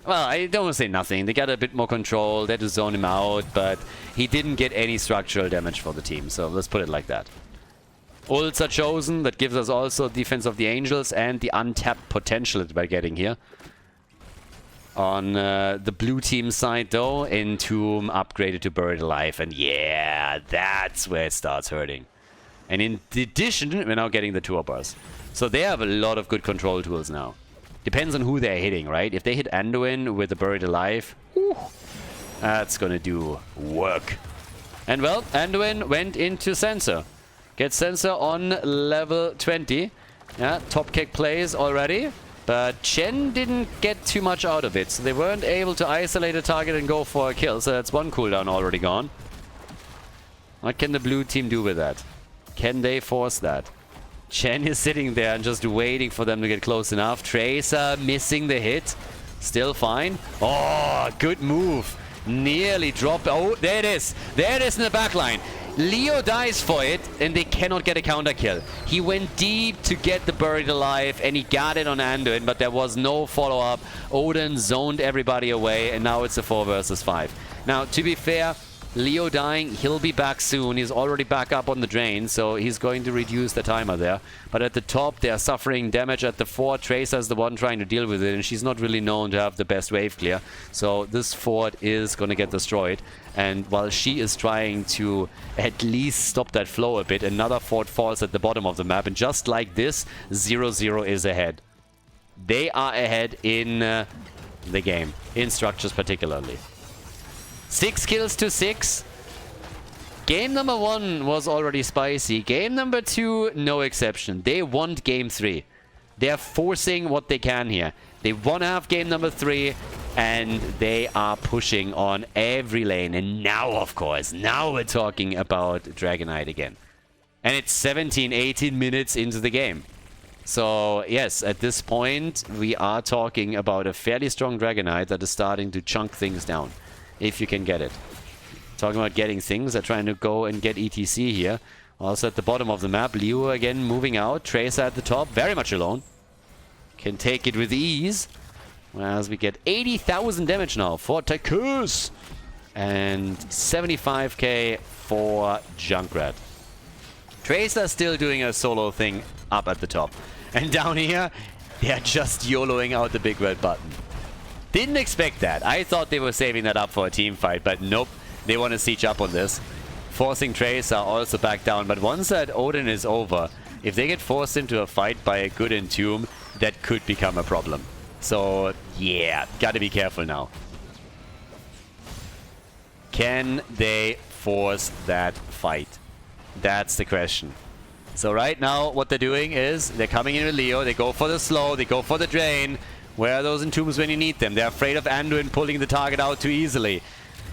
Speaker 1: Well, I don't want to say nothing. They got a bit more control. They had to zone him out, but he didn't get any structural damage for the team. So let's put it like that. Ults are chosen. That gives us also Defense of the Angels and the untapped potential that we're getting here. On the blue team side, though, Entomb upgraded to Buried Alive. And yeah, that's where it starts hurting. And in addition, we're now getting the Turbars. So they have a lot of good control tools now. Depends on who they're hitting, right? If they hit Anduin with the Buried Alive, whew, that's gonna do work. And well, Anduin went into Sensor. Gets Sensor on level 20. Yeah, top kick plays already. But Chen didn't get too much out of it, so they weren't able to isolate a target and go for a kill. So that's one cooldown already gone. What can the blue team do with that? Can they force that? Chen is sitting there and just waiting for them to get close enough. Tracer missing the hit. Still fine. Oh, good move. Nearly dropped. Oh, there it is. There it is in the back line. Leo dies for it, and they cannot get a counter kill. He went deep to get the Buried Alive, and he got it on Anduin, but there was no follow-up. Odin zoned everybody away, and now it's a 4 versus 5. Now, to be fair, Leo dying, he'll be back soon. He's already back up on the drain, so he's going to reduce the timer there. But at the top, they are suffering damage at the fort. Tracer's the one trying to deal with it, and she's not really known to have the best wave clear. So this fort is going to get destroyed. And while she is trying to at least stop that flow a bit, another fort falls at the bottom of the map. And just like this, 0-0 is ahead. They are ahead in the game, in structures particularly. 6 kills to 6. Game number 1 was already spicy. Game number 2, no exception. They want game 3. They're forcing what they can here. They want to have game number 3, and they are pushing on every lane. And now, of course, now we're talking about Dragonite again. And it's 17, 18 minutes into the game. So, yes, at this point, we are talking about a fairly strong Dragonite that is starting to chunk things down. If you can get it. Talking about getting things, they're trying to go and get ETC here. Also at the bottom of the map, Liu again moving out. Tracer at the top, very much alone. Can take it with ease. Whereas we get 80,000 damage now for Tychus. And 75k for Junkrat. Tracer still doing a solo thing up at the top. And down here, they're just YOLOing out the big red button. Didn't expect that. I thought they were saving that up for a team fight, but nope. They want to siege up on this. Forcing Tracer also back down. But once that Odin is over, if they get forced into a fight by a good Entomb, that could become a problem. So, yeah, gotta be careful now. Can they force that fight? That's the question. So right now, what they're doing is they're coming in with Leo. They go for the slow. They go for the drain. Where are those Entombs when you need them? They're afraid of Anduin pulling the target out too easily.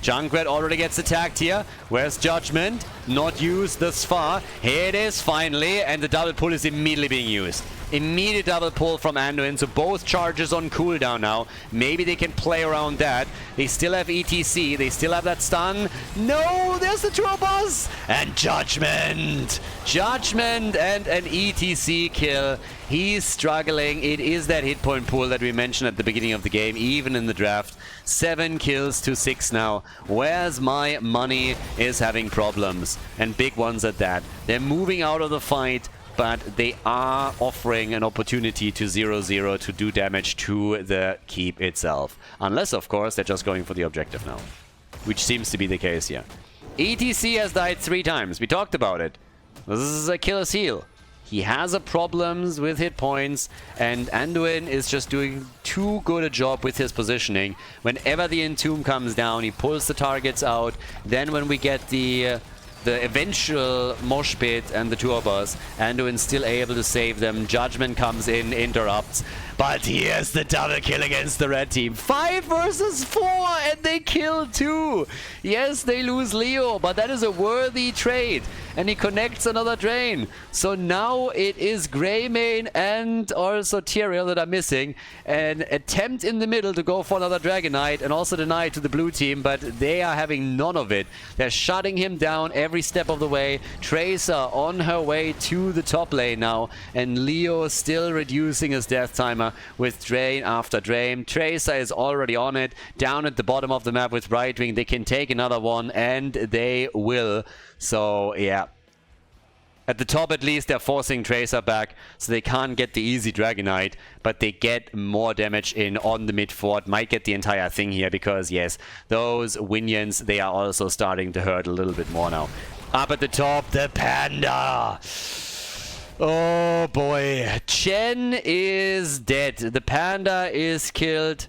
Speaker 1: Junkrat already gets attacked here. Where's Judgment? Not used thus far. Here it is finally, and the double pull is immediately being used. Immediate double pull from Anduin, so both charges on cooldown now. Maybe they can play around that. They still have ETC, they still have that stun. No, there's the Turbos! And Judgment! Judgment and an ETC kill. He's struggling. It is that hit point pool that we mentioned at the beginning of the game, even in the draft. 7 kills to 6 now. Where's my money is having problems, and big ones at that. They're moving out of the fight, but they are offering an opportunity to 0-0 to do damage to the keep itself. Unless, of course, they're just going for the objective now, which seems to be the case here. ETC has died 3 times. We talked about it. This is a killer's heal. He has problems with hit points, and Anduin is just doing too good a job with his positioning. Whenever the Entomb comes down, he pulls the targets out. Then when we get the eventual mosh pit and the Turbos, Anduin's still able to save them. Judgment comes in, interrupts. But here's the double kill against the red team. 5 versus 4, and they kill 2. Yes, they lose Leo, but that is a worthy trade. And he connects another drain. So now it is Greymane and also Tyrael that are missing. An attempt in the middle to go for another Dragon Knight, and also denied to the blue team, but they are having none of it. They're shutting him down every step of the way. Tracer on her way to the top lane now, and Leo still reducing his death timer with drain after drain. Tracer is already on it, down at the bottom of the map with Brightwing. They can take another one, and they will. So, yeah. At the top, at least, they're forcing Tracer back, so they can't get the easy Dragon Knight, but they get more damage in on the mid fort. Might get the entire thing here, because, yes, those Winions, they are also starting to hurt a little bit more now. Up at the top, the Panda! Oh, boy. Chen is dead. The Panda is killed.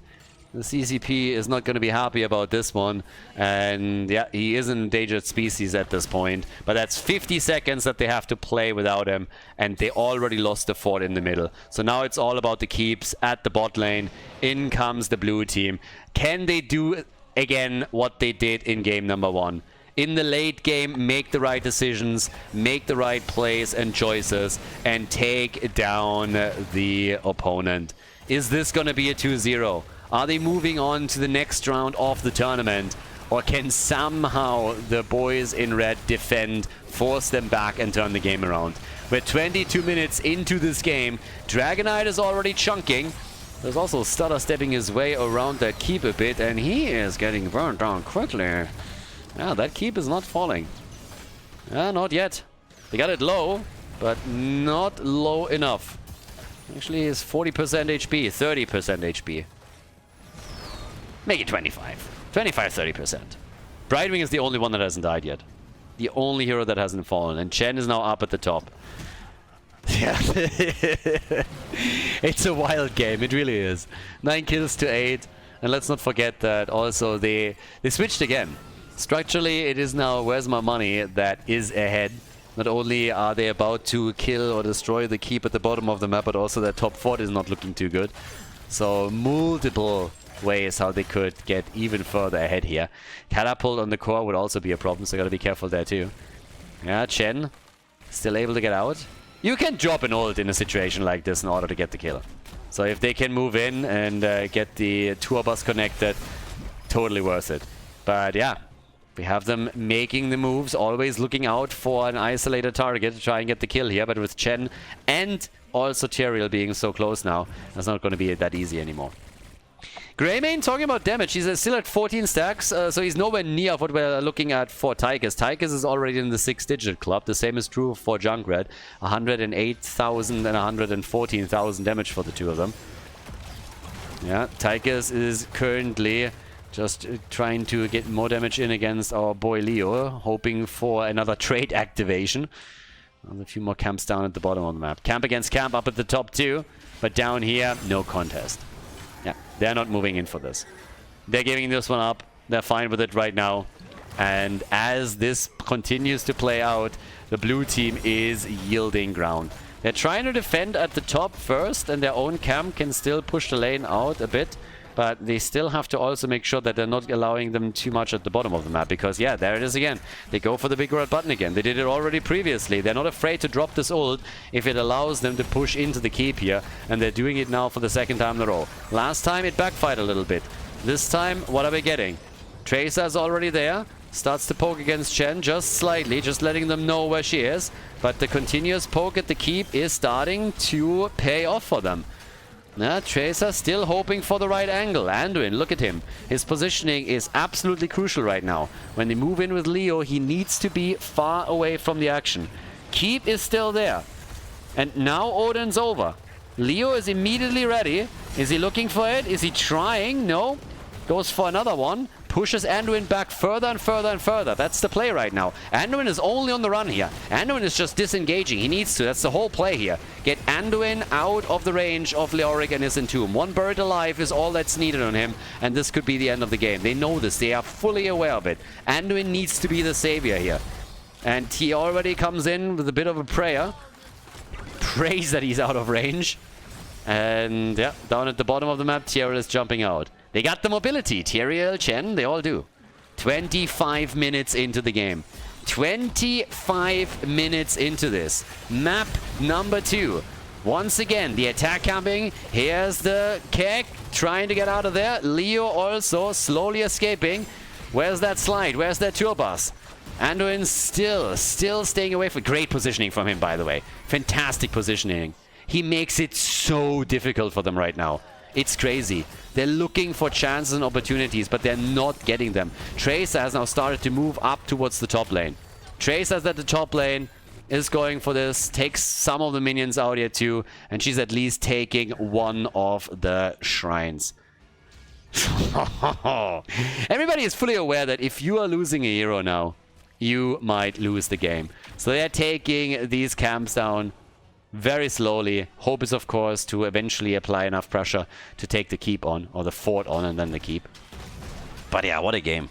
Speaker 1: The CCP is not going to be happy about this one. And yeah, he is an endangered species at this point. But that's 50 seconds that they have to play without him. And they already lost the fort in the middle. So now it's all about the keeps at the bot lane. In comes the blue team. Can they do again what they did in game number 1? In the late game, make the right decisions, make the right plays and choices, and take down the opponent. Is this going to be a 2-0? Are they moving on to the next round of the tournament? Or can somehow the boys in red defend, force them back and turn the game around? We're 22 minutes into this game. Dragon Knight is already chunking. There's also Stutter stepping his way around that keep a bit, and he is getting burned down quickly. Yeah, that keep is not falling. Not yet. They got it low, but not low enough. Actually, it's 40% HP, 30% HP. Make it 25. 25, 30%. Brightwing is the only one that hasn't died yet. The only hero that hasn't fallen. And Chen is now up at the top. Yeah. It's a wild game. It really is. 9 kills to 8. And let's not forget that also they switched again. Structurally, it is now Where's My Money that is ahead. Not only are they about to kill or destroy the keep at the bottom of the map, but also their top fort is not looking too good. So multiple ways how they could get even further ahead here. Catapult on the core would also be a problem, so gotta be careful there too. Yeah, Chen still able to get out. You can drop an ult in a situation like this in order to get the kill. So if they can move in and get the tour bus connected, totally worth it. But yeah, we have them making the moves, always looking out for an isolated target to try and get the kill here. But with Chen and also Tyrael being so close now, that's not going to be that easy anymore. Greymane, talking about damage, he's still at 14 stacks, so he's nowhere near what we're looking at for Tychus. Tychus is already in the 6-digit club. The same is true for Junkrat. 108,000 and 114,000 damage for the two of them. Yeah, Tychus is currently just trying to get more damage in against our boy Leo, hoping for another trait activation. There's a few more camps down at the bottom of the map. Camp against camp up at the top too, but down here, no contest. Yeah, they're not moving in for this. They're giving this one up. They're fine with it right now. And as this continues to play out, the blue team is yielding ground. They're trying to defend at the top first, and their own camp can still push the lane out a bit. but they still have to also make sure that they're not allowing them too much at the bottom of the map, because yeah, there it is again. They go for the big red button again. They did it already previously. They're not afraid to drop this ult if it allows them to push into the keep here, and they're doing it now for the second time in a row. Last time it backfired a little bit. This time, what are we getting? Tracer's already there. Starts to poke against Chen just slightly, just letting them know where she is. But the continuous poke at the keep is starting to pay off for them. Now, Tracer still hoping for the right angle. Anduin, look at him. His positioning is absolutely crucial right now. When they move in with Leo, he needs to be far away from the action. Keep is still there. And now Odin's over. Leo is immediately ready. Is he looking for it? Is he trying? No. Goes for another one. Pushes Anduin back further and further and further. That's the play right now. Anduin is only on the run here. Anduin is just disengaging. He needs to. That's the whole play here. Get Anduin out of the range of Leoric and his Entomb. One bird alive is all that's needed on him, and this could be the end of the game. They know this. They are fully aware of it. Anduin needs to be the savior here. And he already comes in with a bit of a prayer. Prays that he's out of range. And yeah, down at the bottom of the map, Tyrael is jumping out. They got the mobility. Tyrael, Chen, they all do. 25 minutes into the game. 25 minutes into this. Map number 2. Once again, the attack coming. Here's the Keg trying to get out of there. Leo also slowly escaping. Where's that slide? Where's that tour bus? Anduin still staying away from... Great positioning from him, by the way. Fantastic positioning. He makes it so difficult for them right now. It's crazy. They're looking for chances and opportunities, but they're not getting them. Tracer has now started to move up towards the top lane. Tracer's at the top lane, is going for this, takes some of the minions out here too, and she's at least taking one of the shrines. Everybody is fully aware that if you are losing a hero now, you might lose the game. So they're taking these camps down very slowly. Hope is, of course, to eventually apply enough pressure to take the keep on, or the fort on, and then the keep. But yeah, what a game.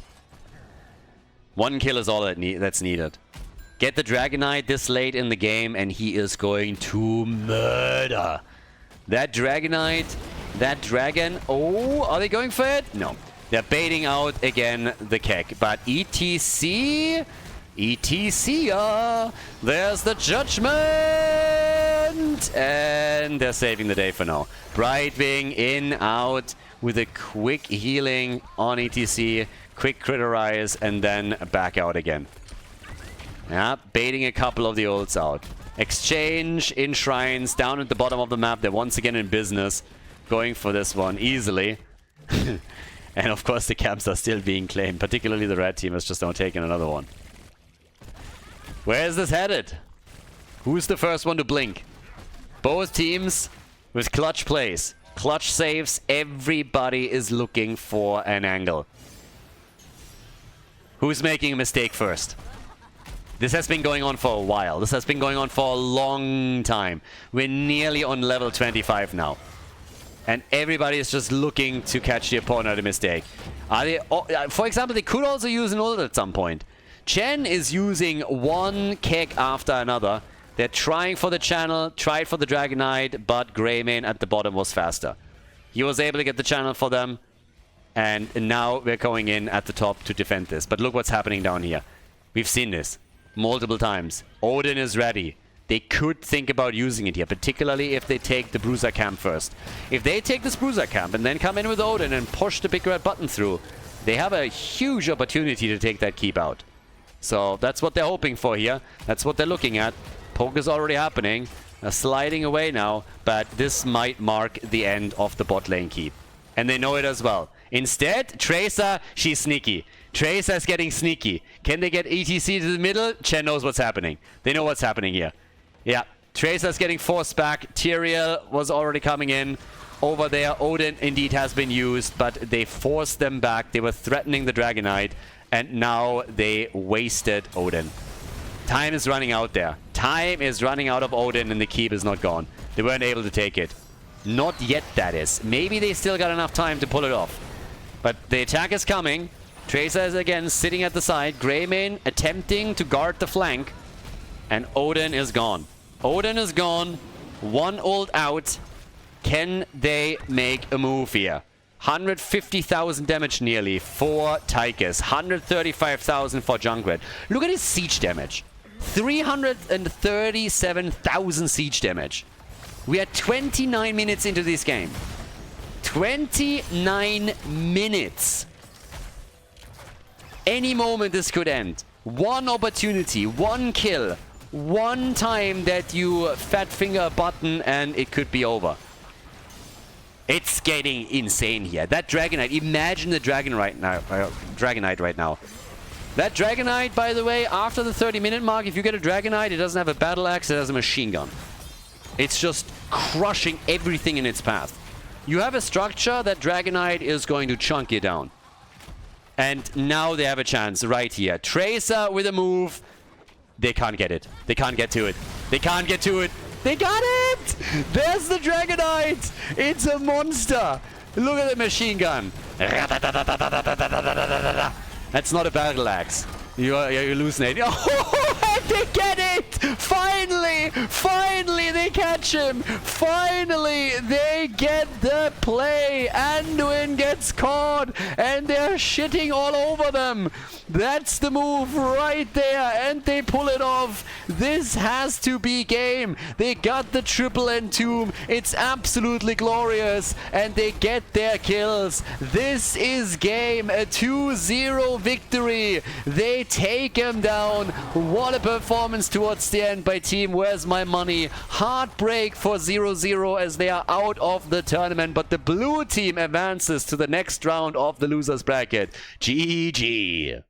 Speaker 1: One kill is all that's needed. Get the Dragon Knight this late in the game, and he is going to murder. That Dragon Knight, that Dragon... Oh, are they going for it? No. They're baiting out again the Keg. But ETC... ETC, there's the Judgment! And they're saving the day for now. Brightwing in, out, with a quick healing on ETC, quick criterize, and then back out again. Yeah, baiting a couple of the ults out. Exchange in shrines, down at the bottom of the map. They're once again in business, going for this one easily. And of course the camps are still being claimed, particularly the red team has just now taken another one. Where is this headed? Who's the first one to blink? Both teams with clutch plays. Clutch saves. Everybody is looking for an angle. Who's making a mistake first? This has been going on for a while. This has been going on for a long time. We're nearly on level 25 now. And everybody is just looking to catch the opponent at a mistake. Are they, for example, they could also use an ult at some point. Chen is using one Keg after another. They're trying for the channel, tried for the Dragon Knight, but Greymane at the bottom was faster. He was able to get the channel for them, and now we're going in at the top to defend this. But look what's happening down here. We've seen this multiple times. Odin is ready. They could think about using it here, particularly if they take the Bruiser camp first. If they take this Bruiser camp and then come in with Odin and push the big red button through, they have a huge opportunity to take that keep out. So that's what they're hoping for here. That's what they're looking at. Poke is already happening. They're sliding away now, but this might mark the end of the bot lane keep. And they know it as well. Instead, Tracer, she's sneaky. Tracer's getting sneaky. Can they get ETC to the middle? Chen knows what's happening. They know what's happening here. Yeah, Tracer's getting forced back. Tyrael was already coming in. Over there, Odin indeed has been used, but they forced them back. They were threatening the Dragon Knight. And now they wasted Odin. Time is running out there. Time is running out of Odin and the keep is not gone. They weren't able to take it. Not yet, that is. Maybe they still got enough time to pull it off. But the attack is coming. Tracer is again sitting at the side. Greymane attempting to guard the flank. And Odin is gone. Odin is gone. One ult out. Can they make a move here? 150,000 damage nearly for Tychus. 135,000 for Junkrat. Look at his siege damage. 337,000 siege damage. We are 29 minutes into this game. 29 minutes. Any moment this could end. One opportunity, one kill, one time that you fat finger a button and it could be over. It's getting insane here. That Dragonite, imagine the Dragonite right now. That Dragonite, by the way, after the 30-minute mark, if you get a Dragonite, it doesn't have a battle axe, it has a machine gun. It's just crushing everything in its path. You have a structure, that Dragonite is going to chunk you down. And now they have a chance right here. Tracer with a move. They can't get it. They can't get to it. They can't get to it. They got it! There's the Dragonite! It's a monster! Look at the machine gun. That's not a battle axe. You're hallucinating. Oh, they get it! Finally! Finally they catch him! Finally they get the play! Anduin gets caught and they're shitting all over them! That's the move right there and they pull it off! This has to be game! They got the triple entomb, it's absolutely glorious and they get their kills! This is game, a 2-0 victory! They take him down! What a performance towards the end by Team Where's My Money. Heartbreak for 0-0 as they are out of the tournament, but the blue team advances to the next round of the losers bracket. GG.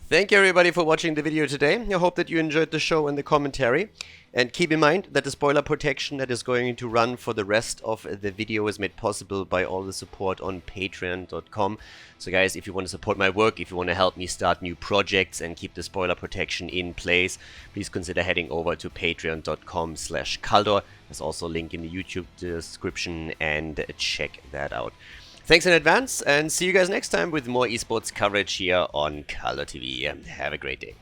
Speaker 3: Thank you everybody for watching the video today. I hope that you enjoyed the show and the commentary. And keep in mind that the spoiler protection that is going to run for the rest of the video is made possible by all the support on patreon.com. So guys, if you want to support my work, if you want to help me start new projects and keep the spoiler protection in place, please consider heading over to patreon.com/Khaldor. There's also a link in the YouTube description and check that out. Thanks in advance and see you guys next time with more esports coverage here on Khaldor TV. Have a great day.